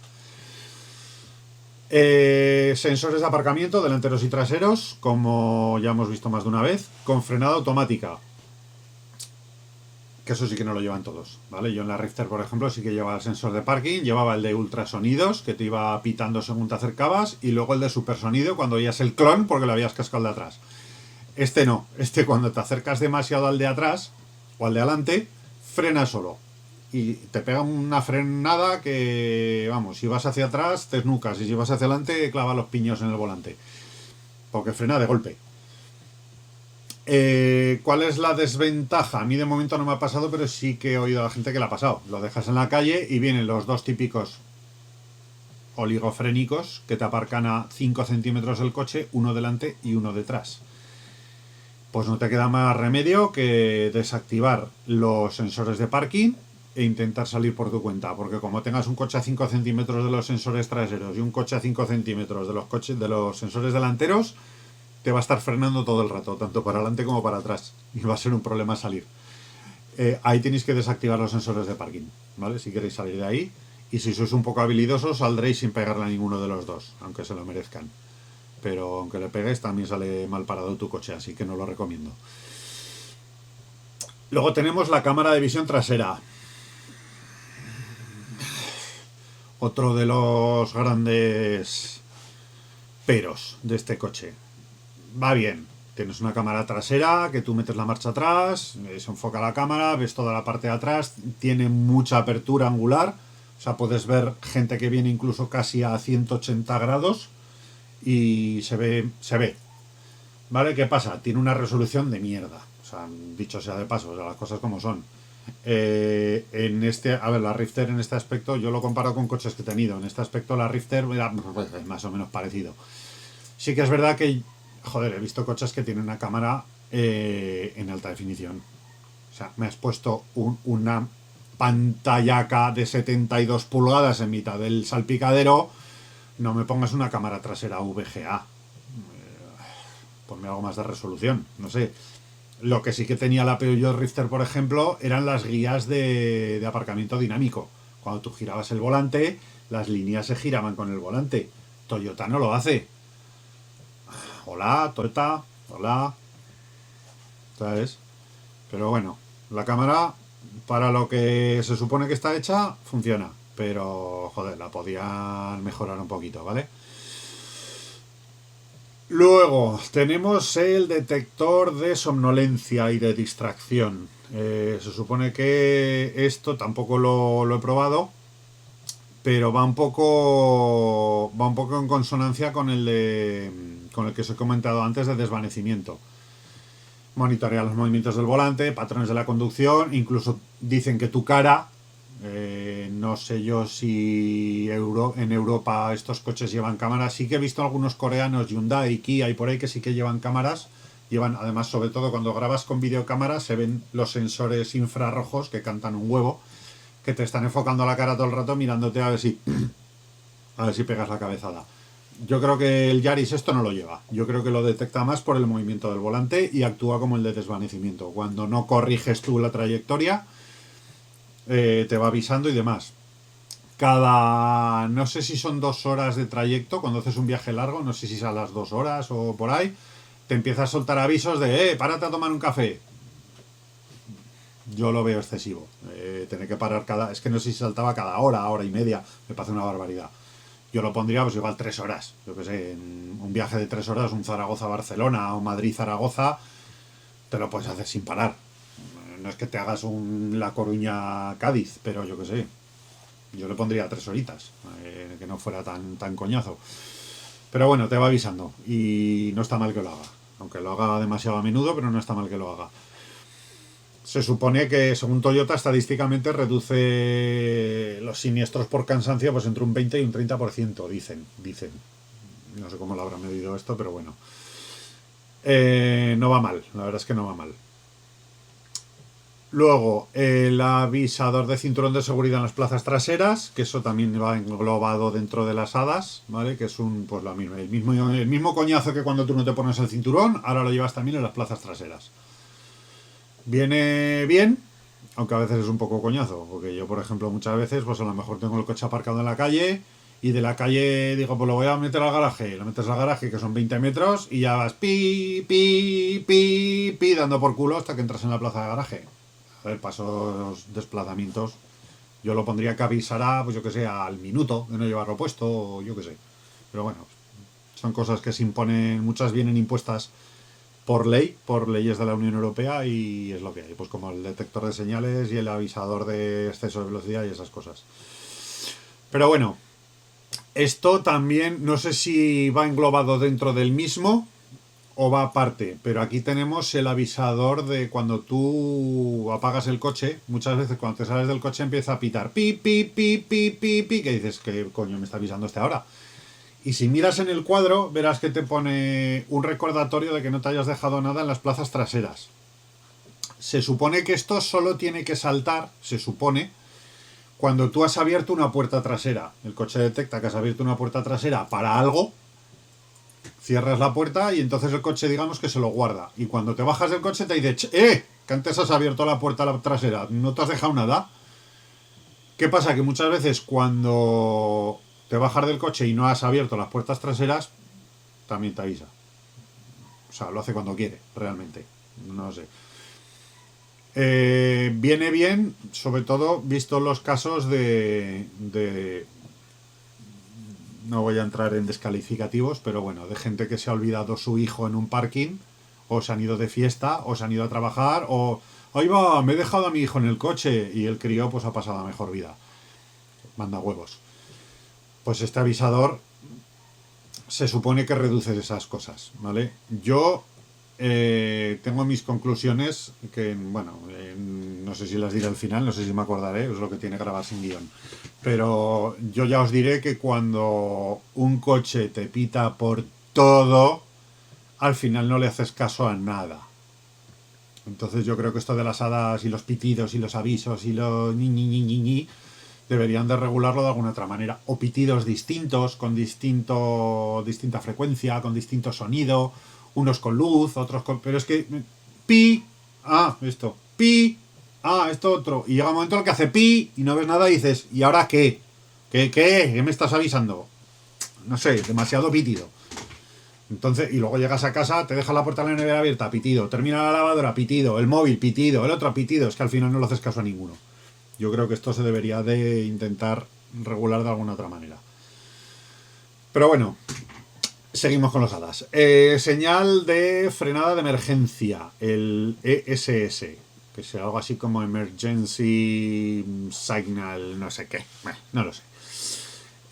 Sensores de aparcamiento, delanteros y traseros, como ya hemos visto más de una vez, con frenada automática. Que eso sí que no lo llevan todos, ¿vale? Yo en la Rifter, por ejemplo, sí que llevaba el sensor de parking, llevaba el de ultrasonidos, que te iba pitando según te acercabas, y luego el de supersonido cuando oías el clon porque le habías cascado al de atrás. Este no, este cuando te acercas demasiado al de atrás o al de adelante, frena solo. Y te pega una frenada que, vamos, si vas hacia atrás te esnucas y si vas hacia adelante clava los piños en el volante. Porque frena de golpe. ¿Cuál es la desventaja? A mí de momento no me ha pasado, pero sí que he oído a la gente que la ha pasado. Lo dejas en la calle y vienen los dos típicos oligofrénicos que te aparcan a 5 centímetros del coche, uno delante y uno detrás. Pues no te queda más remedio que desactivar los sensores de parking e intentar salir por tu cuenta, porque como tengas un coche a 5 centímetros de los sensores traseros y un coche a 5 centímetros de los sensores delanteros, te va a estar frenando todo el rato, tanto para adelante como para atrás, y va a ser un problema salir. Ahí tenéis que desactivar los sensores de parking, ¿vale? Si queréis salir de ahí, y si sois un poco habilidosos saldréis sin pegarle a ninguno de los dos, aunque se lo merezcan. Pero aunque le pegues también sale mal parado tu coche, así que no lo recomiendo. Luego tenemos la cámara de visión trasera. Otro de los grandes peros de este coche. Va bien, tienes una cámara trasera que tú metes la marcha atrás, se enfoca la cámara, ves toda la parte de atrás, tiene mucha apertura angular, o sea, puedes ver gente que viene incluso casi a 180 grados y se ve. ¿Vale? ¿Qué pasa? Tiene una resolución de mierda, o sea, dicho sea de paso, o sea, las cosas como son. La Rifter en este aspecto, yo lo comparo con coches que he tenido. En este aspecto la Rifter era más o menos parecido. Sí que es verdad que, joder, he visto coches que tienen una cámara en alta definición. O sea, me has puesto una pantallaca de 72 pulgadas en mitad del salpicadero. No me pongas una cámara trasera VGA. Ponme algo más de resolución, no sé. Lo que sí que tenía la Peugeot Rifter, por ejemplo, eran las guías de aparcamiento dinámico. Cuando tú girabas el volante, las líneas se giraban con el volante. Toyota no lo hace. Hola, Toyota, hola. ¿Sabes? Pero bueno, la cámara, para lo que se supone que está hecha, funciona. Pero, joder, la podían mejorar un poquito, ¿vale? Luego tenemos el detector de somnolencia y de distracción. Se supone que esto tampoco lo he probado, pero va un poco en consonancia con con el que os he comentado antes de desvanecimiento. Monitorea los movimientos del volante, patrones de la conducción, incluso dicen que tu cara. No sé yo si en Europa estos coches llevan cámaras. Sí que he visto algunos coreanos, Hyundai, Kia y por ahí que sí que llevan cámaras. Llevan, además, sobre todo cuando grabas con videocámara, se ven los sensores infrarrojos que cantan un huevo, que te están enfocando la cara todo el rato mirándote a ver si pegas la cabezada. Yo creo que el Yaris esto no lo lleva. Yo creo que lo detecta más por el movimiento del volante y actúa como el de desvanecimiento. Cuando no corriges tú la trayectoria, te va avisando y demás. No sé si son 2 horas de trayecto, cuando haces un viaje largo, no sé si es a las 2 horas o por ahí, te empieza a soltar avisos de, párate a tomar un café. Yo lo veo excesivo. Tener que parar es que no sé si saltaba cada hora y media, me parece una barbaridad. Yo lo pondría pues igual 3 horas. Yo qué sé, en un viaje de 3 horas, un Zaragoza-Barcelona o Madrid-Zaragoza, te lo puedes hacer sin parar. No es que te hagas un La Coruña-Cádiz, pero yo qué sé. Yo le pondría 3 horitas, que no fuera tan coñazo. Pero bueno, te va avisando y no está mal que lo haga. Aunque lo haga demasiado a menudo, pero no está mal que lo haga. Se supone que, según Toyota, estadísticamente reduce los siniestros por cansancio pues entre un 20 y un 30%, dicen. No sé cómo lo habrá medido esto, pero bueno. No va mal, la verdad es que no va mal. Luego, el avisador de cinturón de seguridad en las plazas traseras, que eso también va englobado dentro de las hadas, ¿vale? Que es el mismo coñazo que cuando tú no te pones el cinturón, ahora lo llevas también en las plazas traseras. Viene bien, aunque a veces es un poco coñazo, porque yo, por ejemplo, muchas veces, pues a lo mejor tengo el coche aparcado en la calle y de la calle digo, pues lo voy a meter al garaje. Lo metes al garaje, que son 20 metros, y ya vas pi, dando por culo hasta que entras en la plaza de garaje. A ver, pasos, desplazamientos. Yo lo pondría que avisará, pues yo que sé, al minuto de no llevarlo puesto, o yo que sé. Pero bueno, son cosas que se imponen, muchas vienen impuestas por ley, por leyes de la Unión Europea, y es lo que hay. Pues como el detector de señales y el avisador de exceso de velocidad y esas cosas. Pero bueno, esto también, no sé si va englobado dentro del mismo o va aparte, pero aquí tenemos el avisador de cuando tú apagas el coche. Muchas veces cuando te sales del coche empieza a pitar pi, que dices, ¿qué coño me está avisando este ahora? Y si miras en el cuadro, verás que te pone un recordatorio de que no te hayas dejado nada en las plazas traseras. Se supone que esto solo tiene que saltar, cuando tú has abierto una puerta trasera. El coche detecta que has abierto una puerta trasera para algo Cierras la puerta y entonces el coche, digamos que se lo guarda. Y cuando te bajas del coche te dice, que antes has abierto la puerta trasera, no te has dejado nada. ¿Qué pasa? Que muchas veces cuando te bajas del coche y no has abierto las puertas traseras, también te avisa. O sea, lo hace cuando quiere, realmente. No sé. Viene bien, sobre todo, visto los casos de... No voy a entrar en descalificativos, pero bueno, de gente que se ha olvidado su hijo en un parking, o se han ido de fiesta, o se han ido a trabajar, o... Ahí va, me he dejado a mi hijo en el coche y el crío pues ha pasado la mejor vida. Manda huevos. Pues este avisador se supone que reduce esas cosas, ¿vale? Yo tengo mis conclusiones que, bueno, no sé si las diré al final, no sé si me acordaré, es lo que tiene grabar sin guión. Pero yo ya os diré que cuando un coche te pita por todo, al final no le haces caso a nada. Entonces yo creo que esto de las hadas y los pitidos y los avisos y los ñi, deberían de regularlo de alguna otra manera. O pitidos distintos, con distinta frecuencia, con distinto sonido, unos con luz, otros con... Pero es que... Pi, esto, pi, esto otro. Y llega un momento en el que hace pi y no ves nada y dices, ¿y ahora qué? ¿Qué me estás avisando? No sé, demasiado pitido. Entonces, y luego llegas a casa, te dejas la puerta de la nevera abierta, pitido, termina la lavadora, pitido, el móvil, pitido, el otro, pitido, es que al final no le haces caso a ninguno. Yo creo que esto se debería de intentar regular de alguna otra manera. Pero bueno, seguimos con los hadas. Señal de frenada de emergencia, el ESS, que sea algo así como Emergency Signal, no sé qué, no lo sé.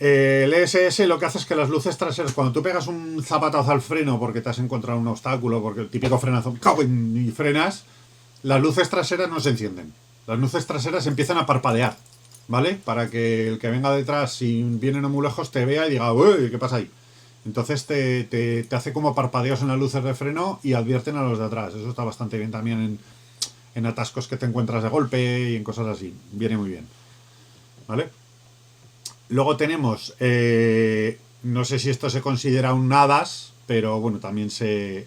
El ESS lo que hace es que las luces traseras, cuando tú pegas un zapatazo al freno porque te has encontrado un obstáculo, porque el típico frenazo, y frenas, las luces traseras no se encienden. Las luces traseras empiezan a parpadear, ¿vale? Para que el que venga detrás, si viene no muy lejos, te vea y diga, uy, ¿qué pasa ahí? Entonces te hace como parpadeos en las luces de freno y advierten a los de atrás. Eso está bastante bien también en atascos que te encuentras de golpe y en cosas así. Viene muy bien, ¿vale? Luego tenemos, no sé si esto se considera un HADAS, pero bueno, también se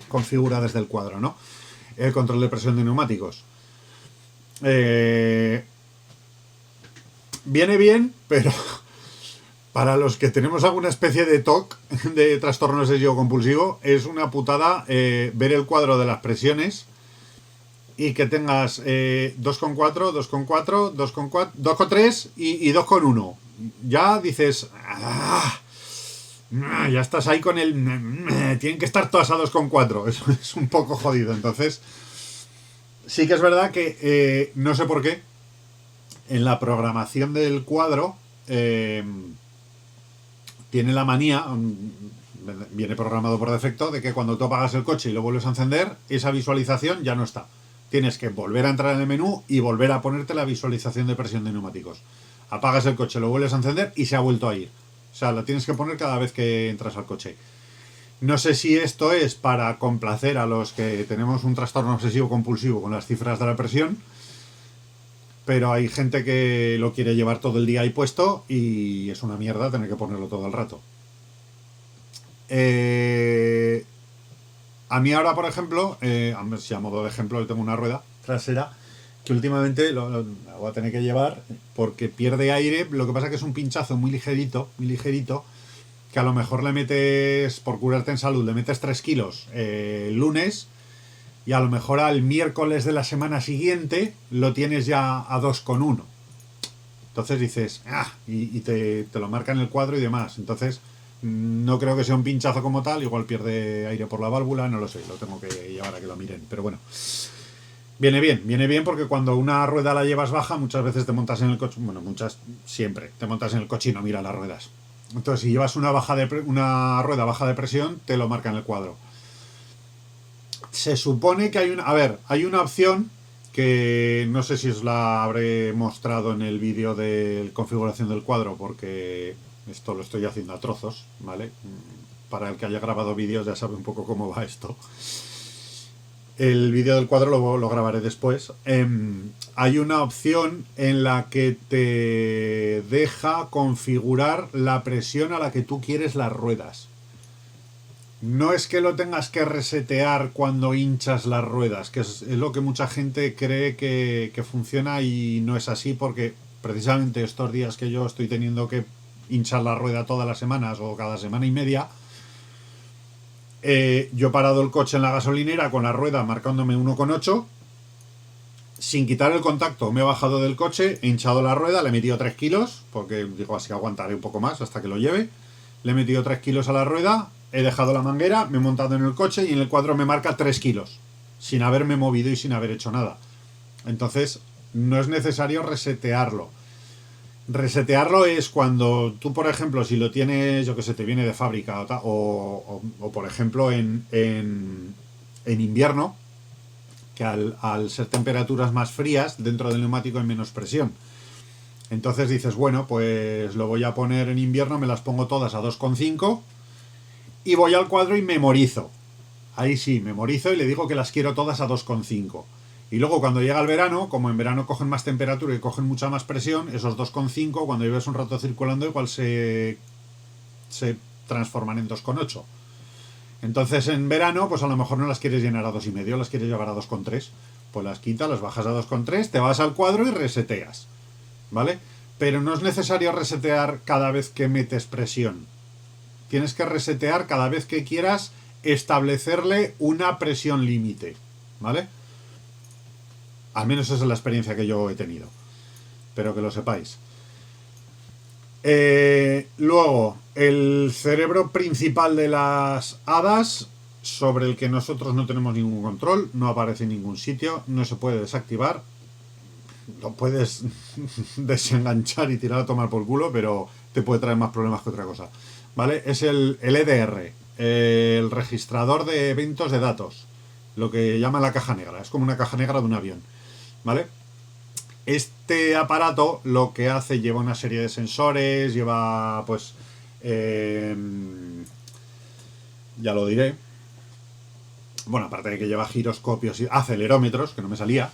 configura desde el cuadro, ¿no? El control de presión de neumáticos. Viene bien, pero para los que tenemos alguna especie de TOC, de trastorno obsesivo compulsivo, es una putada ver el cuadro de las presiones y que tengas 2,4, 2,4, 2,4, 2,3 y 2,1. Ya dices, ya estás ahí con el... Tienen que estar todas a 2,4. Eso es un poco jodido. Entonces, sí que es verdad que no sé por qué en la programación del cuadro tiene la manía, viene programado por defecto, de que cuando tú apagas el coche y lo vuelves a encender, esa visualización ya no está. Tienes que volver a entrar en el menú y volver a ponerte la visualización de presión de neumáticos. Apagas el coche, lo vuelves a encender y se ha vuelto a ir. O sea, la tienes que poner cada vez que entras al coche. No sé si esto es para complacer a los que tenemos un trastorno obsesivo compulsivo con las cifras de la presión, pero hay gente que lo quiere llevar todo el día ahí puesto y es una mierda tener que ponerlo todo el rato. A mí ahora, por ejemplo, si a modo de ejemplo, yo tengo una rueda trasera que últimamente lo voy a tener que llevar porque pierde aire. Lo que pasa es que es un pinchazo muy ligerito, que a lo mejor le metes, por curarte en salud, le metes 3 kilos el lunes y a lo mejor al miércoles de la semana siguiente lo tienes ya a 2,1. Entonces dices, y te lo marca en el cuadro y demás. Entonces, no creo que sea un pinchazo como tal, igual pierde aire por la válvula, no lo sé, lo tengo que llevar a que lo miren. Pero bueno, viene bien porque cuando una rueda la llevas baja, muchas veces te montas en el coche, bueno, siempre, te montas en el coche y no miras las ruedas. Entonces, si llevas una rueda baja de presión, te lo marca en el cuadro. Se supone que hay una opción que no sé si os la habré mostrado en el vídeo de configuración del cuadro, porque esto lo estoy haciendo a trozos, ¿vale? Para el que haya grabado vídeos ya sabe un poco cómo va esto. El vídeo del cuadro lo grabaré después. Hay una opción en la que te deja configurar la presión a la que tú quieres las ruedas. No es que lo tengas que resetear cuando hinchas las ruedas, que es lo que mucha gente cree que funciona y no es así, porque precisamente estos días que yo estoy teniendo que hinchar la rueda todas las semanas o cada semana y media, yo he parado el coche en la gasolinera con la rueda marcándome 1,8, sin quitar el contacto me he bajado del coche, he hinchado la rueda, le he metido 3 kilos, porque digo así aguantaré un poco más hasta que lo lleve, le he metido 3 kilos a la rueda, he dejado la manguera, me he montado en el coche y en el cuadro me marca 3 kilos, sin haberme movido y sin haber hecho nada. Entonces, no es necesario resetearlo. Resetearlo es cuando tú, por ejemplo, si lo tienes, yo que sé, te viene de fábrica o por ejemplo, en invierno, que al ser temperaturas más frías, dentro del neumático hay menos presión. Entonces dices, bueno, pues lo voy a poner en invierno, me las pongo todas a 2,5 y voy al cuadro y memorizo. Ahí sí, memorizo y le digo que las quiero todas a 2,5. Y luego cuando llega el verano, como en verano cogen más temperatura y cogen mucha más presión, esos 2,5 cuando lleves un rato circulando igual se transforman en 2,8. Entonces en verano pues a lo mejor no las quieres llenar a 2,5, las quieres llevar a 2,3. Pues las quitas, las bajas a 2,3, te vas al cuadro y reseteas. ¿Vale? Pero no es necesario resetear cada vez que metes presión. Tienes que resetear cada vez que quieras establecerle una presión límite. ¿Vale? Al menos esa es la experiencia que yo he tenido. Pero que lo sepáis. Luego, el cerebro principal de las hadas, sobre el que nosotros no tenemos ningún control, no aparece en ningún sitio, no se puede desactivar. Lo puedes desenganchar y tirar a tomar por culo, pero te puede traer más problemas que otra cosa. ¿Vale? Es el EDR, el registrador de eventos de datos, lo que llaman la caja negra. Es como una caja negra de un avión. ¿Vale? Este aparato lo que hace, lleva una serie de sensores, lleva pues ya lo diré, bueno, aparte de que lleva giroscopios y acelerómetros, que no me salía,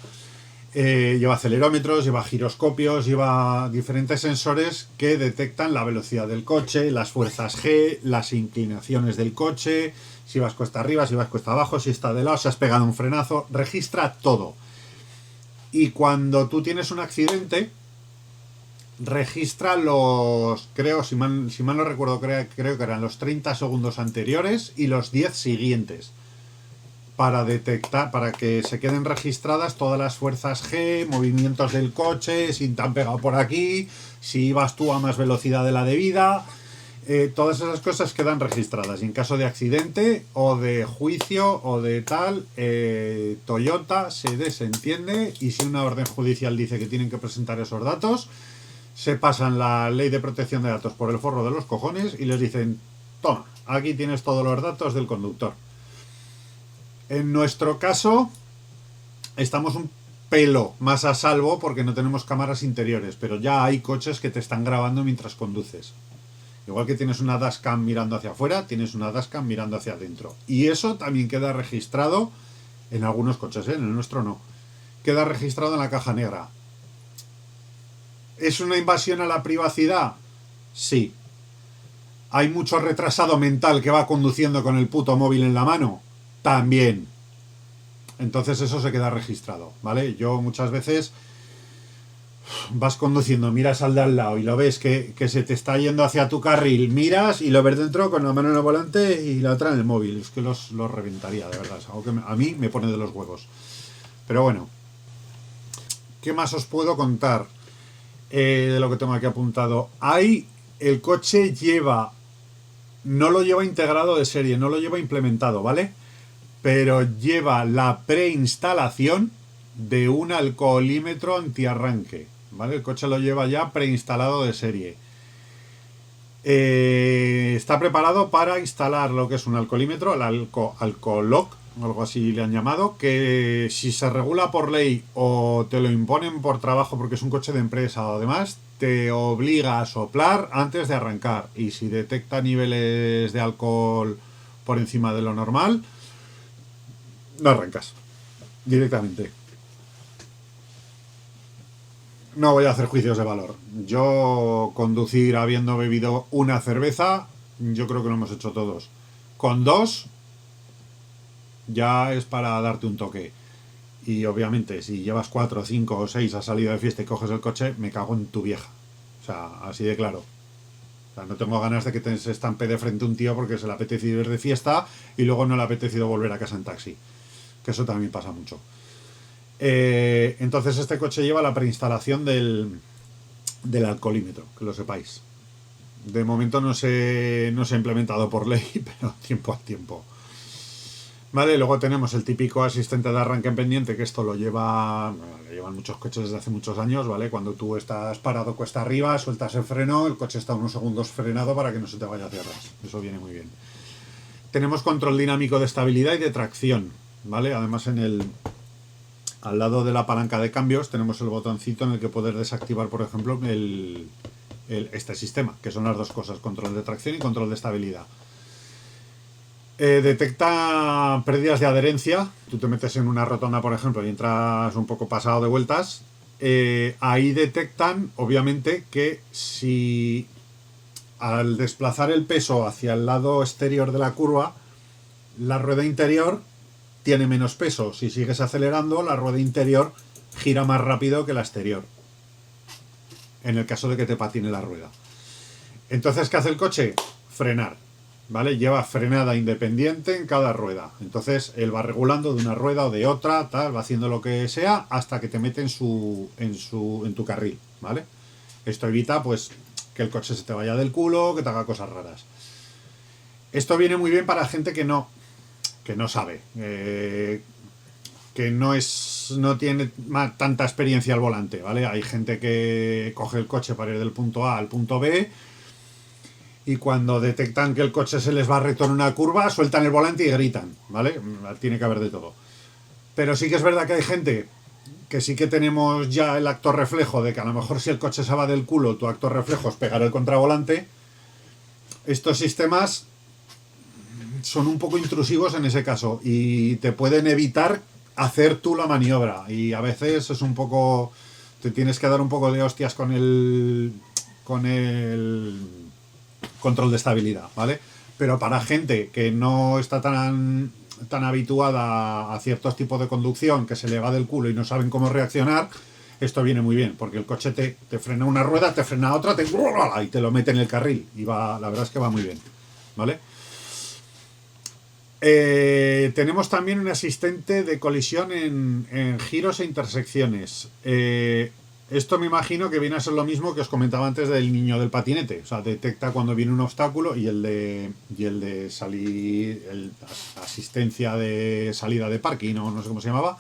lleva acelerómetros, lleva giroscopios, lleva diferentes sensores que detectan la velocidad del coche, las fuerzas G, las inclinaciones del coche, si vas cuesta arriba, si vas cuesta abajo, si está de lado, si has pegado un frenazo, registra todo. Y cuando tú tienes un accidente, registra los, creo, si mal no recuerdo, creo que eran los 30 segundos anteriores y los 10 siguientes, para detectar, para que se queden registradas todas las fuerzas G, movimientos del coche, si te han pegado por aquí, si ibas tú a más velocidad de la debida. Todas esas cosas quedan registradas y en caso de accidente o de juicio o de tal, Toyota se desentiende y si una orden judicial dice que tienen que presentar esos datos, se pasan la ley de protección de datos por el forro de los cojones y les dicen, toma, aquí tienes todos los datos del conductor. En nuestro caso estamos un pelo más a salvo porque no tenemos cámaras interiores, pero ya hay coches que te están grabando mientras conduces. Igual que tienes una dashcam mirando hacia afuera, tienes una dashcam mirando hacia adentro. Y eso también queda registrado en algunos coches, en el nuestro no. Queda registrado en la caja negra. ¿Es una invasión a la privacidad? Sí. ¿Hay mucho retrasado mental que va conduciendo con el puto móvil en la mano? También. Entonces eso se queda registrado, ¿vale? Yo muchas veces vas conduciendo, miras al de al lado y lo ves que se te está yendo hacia tu carril, miras y lo ves dentro con la mano en el volante y la otra en el móvil. Es que los reventaría, de verdad. Es algo que a mí me pone de los huevos. Pero bueno, ¿qué más os puedo contar de lo que tengo aquí apuntado? El coche no lo lleva integrado de serie, no lo lleva implementado, ¿vale? Pero lleva la preinstalación de un alcoholímetro antiarranque, ¿vale? El coche lo lleva ya preinstalado de serie. Está preparado para instalar lo que es un alcoholímetro, el alcolock, algo así le han llamado, que si se regula por ley o te lo imponen por trabajo porque es un coche de empresa o demás, te obliga a soplar antes de arrancar. Y si detecta niveles de alcohol por encima de lo normal, no arrancas directamente. No voy a hacer juicios de valor. Yo conducir habiendo bebido una cerveza, yo creo que lo hemos hecho todos. Con 2 ya es para darte un toque. Y obviamente, si llevas 4, 5 o 6 a salida de fiesta y coges el coche, me cago en tu vieja. O sea, así de claro. O sea, no tengo ganas de que te se estampe de frente un tío porque se le apetece ir de fiesta y luego no le ha apetecido volver a casa en taxi. Que eso también pasa mucho. Entonces este coche lleva la preinstalación del alcoholímetro, que lo sepáis. De momento no se ha implementado por ley, pero tiempo al tiempo. Vale, luego tenemos el típico asistente de arranque en pendiente, que esto lo llevan muchos coches desde hace muchos años, ¿vale? Cuando tú estás parado cuesta arriba, sueltas el freno, el coche está unos segundos frenado para que no se te vaya hacia atrás. Eso viene muy bien. Tenemos control dinámico de estabilidad y de tracción, ¿vale? Además al lado de la palanca de cambios tenemos el botoncito en el que poder desactivar, por ejemplo, este sistema, que son las dos cosas, control de tracción y control de estabilidad. Detecta pérdidas de adherencia. Tú te metes en una rotonda, por ejemplo, y entras un poco pasado de vueltas. Ahí detectan, obviamente, que si al desplazar el peso hacia el lado exterior de la curva, la rueda interior tiene menos peso. Si sigues acelerando, la rueda interior gira más rápido que la exterior, en el caso de que te patine la rueda. Entonces, ¿qué hace el coche? Frenar. ¿Vale? Lleva frenada independiente en cada rueda. Entonces él va regulando de una rueda o de otra, tal, va haciendo lo que sea hasta que te mete en tu carril, ¿vale? Esto evita, pues, que el coche se te vaya del culo, que te haga cosas raras. Esto viene muy bien para gente que no sabe, que no tiene tanta experiencia al volante, ¿vale? Hay gente que coge el coche para ir del punto A al punto B. Y cuando detectan que el coche se les va recto en una curva, sueltan el volante y gritan, ¿vale? Tiene que haber de todo. Pero sí que es verdad que hay gente que sí que tenemos ya el acto reflejo de que a lo mejor si el coche se va del culo, tu acto reflejo es pegar el contravolante. Estos sistemas son un poco intrusivos en ese caso y te pueden evitar hacer tú la maniobra. Y a veces es un poco... te tienes que dar un poco de hostias con el control de estabilidad, ¿vale? Pero para gente que no está tan habituada a ciertos tipos de conducción, que se le va del culo y no saben cómo reaccionar, esto viene muy bien, porque el coche te frena una rueda, te frena otra, y te lo mete en el carril. Y la verdad es que va muy bien, ¿vale? Tenemos también un asistente de colisión en giros e intersecciones. Esto me imagino que viene a ser lo mismo que os comentaba antes del niño del patinete. O sea, detecta cuando viene un obstáculo y el de salir, asistencia de salida de parking, o no sé cómo se llamaba,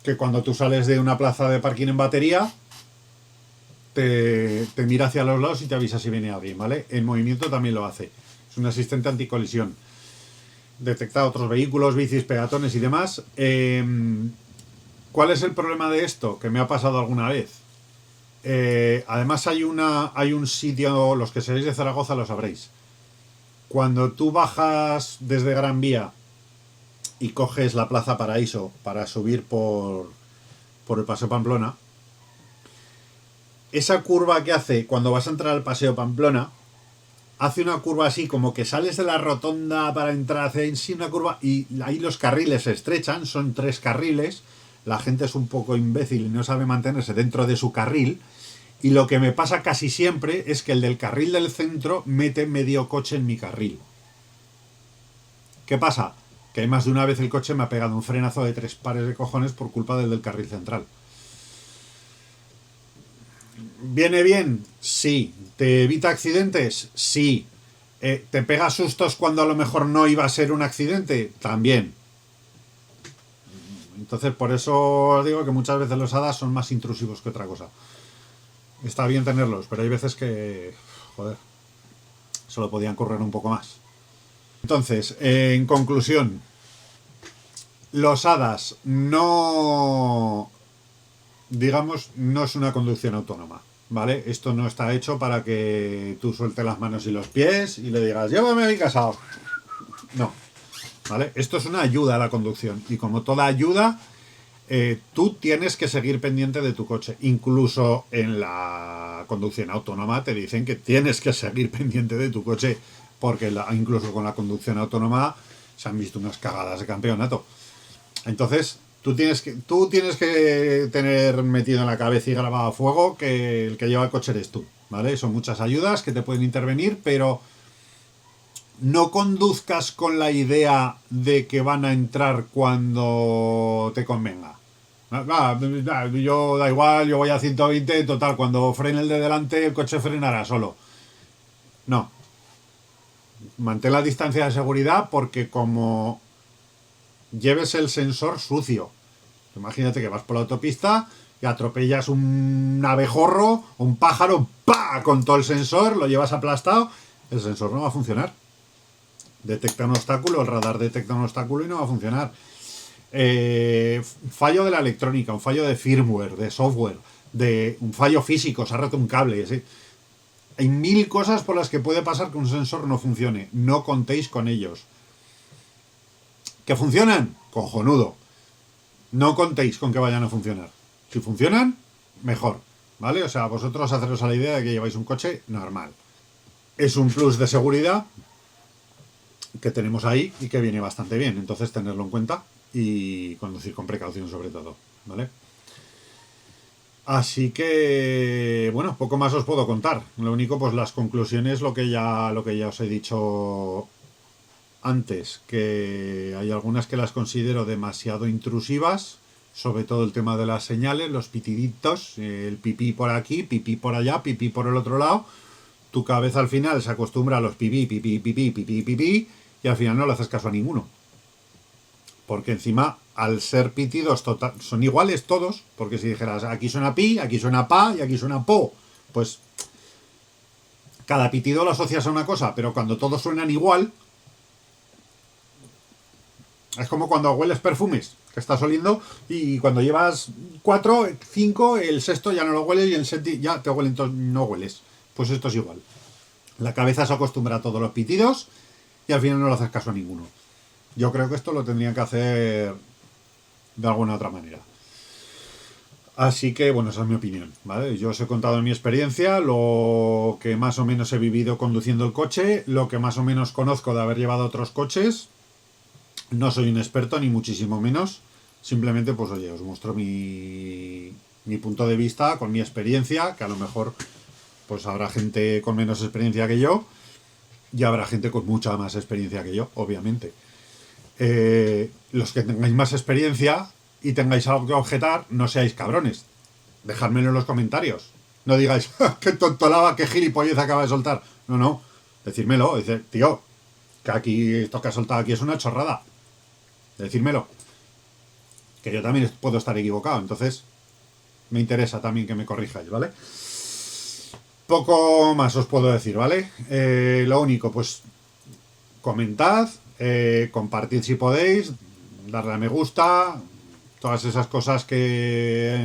que cuando tú sales de una plaza de parking en batería, te mira hacia los lados y te avisa si viene alguien, ¿vale? En movimiento también lo hace. Es un asistente anticolisión. Detecta otros vehículos, bicis, peatones y demás. ¿Cuál es el problema de esto? Que me ha pasado alguna vez. Además hay un sitio, los que seáis de Zaragoza lo sabréis. Cuando tú bajas desde Gran Vía y coges la Plaza Paraíso para subir por el Paseo Pamplona, esa curva que hace cuando vas a entrar al Paseo Pamplona, hace una curva así, como que sales de la rotonda para entrar, hace en sí una curva y ahí los carriles se estrechan, son 3 carriles. La gente es un poco imbécil y no sabe mantenerse dentro de su carril. Y lo que me pasa casi siempre es que el del carril del centro mete medio coche en mi carril. ¿Qué pasa? Que hay más de una vez el coche me ha pegado un frenazo de 3 pares de cojones por culpa del carril central. ¿Viene bien? Sí. ¿Te evita accidentes? Sí. ¿Te pega sustos cuando a lo mejor no iba a ser un accidente? También. Entonces, por eso os digo que muchas veces los hadas son más intrusivos que otra cosa. Está bien tenerlos, pero hay veces que, joder, solo podían correr un poco más. Entonces, en conclusión, los hadas no es una conducción autónoma, ¿vale? Esto no está hecho para que tú sueltes las manos y los pies y le digas, llévame a mi casa. No, ¿vale? Esto es una ayuda a la conducción y como toda ayuda, tú tienes que seguir pendiente de tu coche. Incluso en la conducción autónoma te dicen que tienes que seguir pendiente de tu coche porque incluso con la conducción autónoma se han visto unas cagadas de campeonato. Entonces, tú tienes que tener metido en la cabeza y grabado a fuego que el que lleva el coche eres tú, ¿vale? Son muchas ayudas que te pueden intervenir, pero no conduzcas con la idea de que van a entrar cuando te convenga. Yo da igual, yo voy a 120, total, cuando frene el de delante el coche frenará solo. No. Mantén la distancia de seguridad porque como lleves el sensor sucio, imagínate que vas por la autopista y atropellas un abejorro, un pájaro, ¡pa! Con todo el sensor, lo llevas aplastado, el sensor no va a funcionar. Detecta un obstáculo, el radar detecta un obstáculo y no va a funcionar. Fallo de la electrónica, un fallo de firmware, de software, de un fallo físico, se ha roto un cable, ¿sí? Hay 1000 cosas por las que puede pasar que un sensor no funcione. No contéis con ellos. ¿Que funcionan? Cojonudo. No contéis con que vayan a funcionar. Si funcionan, mejor, ¿vale? O sea, vosotros haceros a la idea de que lleváis un coche normal. Es un plus de seguridad que tenemos ahí y que viene bastante bien. Entonces, tenerlo en cuenta y conducir con precaución sobre todo, ¿vale? Así que, bueno, poco más os puedo contar. Lo único, pues las conclusiones, lo que ya os he dicho antes, que hay algunas que las considero demasiado intrusivas, sobre todo el tema de las señales, los pitiditos, el pipí por aquí, pipí por allá, pipí por el otro lado. Tu cabeza al final se acostumbra a los pipí, pipí, pipí, pipí, pipí, y al final no le haces caso a ninguno. Porque encima, al ser pitidos son iguales todos, porque si dijeras aquí suena pi, aquí suena pa y aquí suena po, pues cada pitido lo asocias a una cosa, pero cuando todos suenan igual, es como cuando hueles perfumes, que estás oliendo y cuando llevas 4, 5, el sexto ya no lo hueles y el séptimo ya te huelen, no hueles. Pues esto es igual. La cabeza se acostumbra a todos los pitidos y al final no le haces caso a ninguno. Yo creo que esto lo tendrían que hacer de alguna otra manera. Así que, bueno, esa es mi opinión, ¿vale? Yo os he contado mi experiencia, lo que más o menos he vivido conduciendo el coche, lo que más o menos conozco de haber llevado otros coches. No soy un experto, ni muchísimo menos. Simplemente, pues oye, os muestro mi punto de vista con mi experiencia, que a lo mejor pues habrá gente con menos experiencia que yo y habrá gente con mucha más experiencia que yo, obviamente. Los que tengáis más experiencia y tengáis algo que objetar, no seáis cabrones. Dejádmelo en los comentarios. No digáis, qué tontolaba, qué gilipollez acaba de soltar. No. Decírmelo. Dice, tío, que aquí esto que ha soltado aquí es una chorrada. Decírmelo. Que yo también puedo estar equivocado. Entonces, me interesa también que me corrijáis, ¿vale? Poco más os puedo decir, ¿vale? Lo único, pues, comentad. Compartid si podéis, darle a me gusta, todas esas cosas que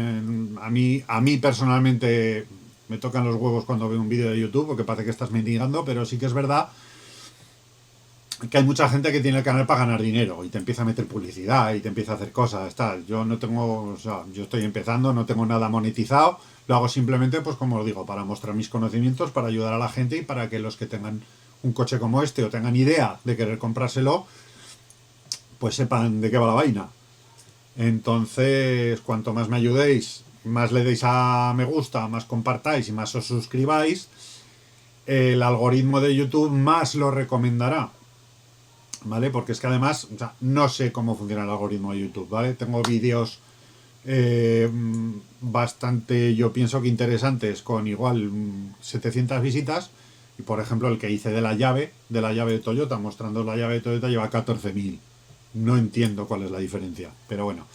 a mí personalmente me tocan los huevos cuando veo un vídeo de YouTube, porque parece que estás mendigando, pero sí que es verdad que hay mucha gente que tiene el canal para ganar dinero y te empieza a meter publicidad y te empieza a hacer cosas, tal. Yo no tengo, o sea, yo estoy empezando, no tengo nada monetizado, lo hago simplemente, pues como os digo, para mostrar mis conocimientos, para ayudar a la gente y para que los que tengan un coche como este o tengan idea de querer comprárselo, pues sepan de qué va la vaina. Entonces, cuanto más me ayudéis, más le deis a me gusta, más compartáis y más os suscribáis, el algoritmo de YouTube más lo recomendará, ¿vale? Porque es que además, o sea, no sé cómo funciona el algoritmo de YouTube, ¿vale? Tengo vídeos bastante, yo pienso que interesantes, con igual 700 visitas. Y por ejemplo, el que hice de la llave de Toyota, mostrando la llave de Toyota, lleva 14.000. No entiendo cuál es la diferencia, pero bueno.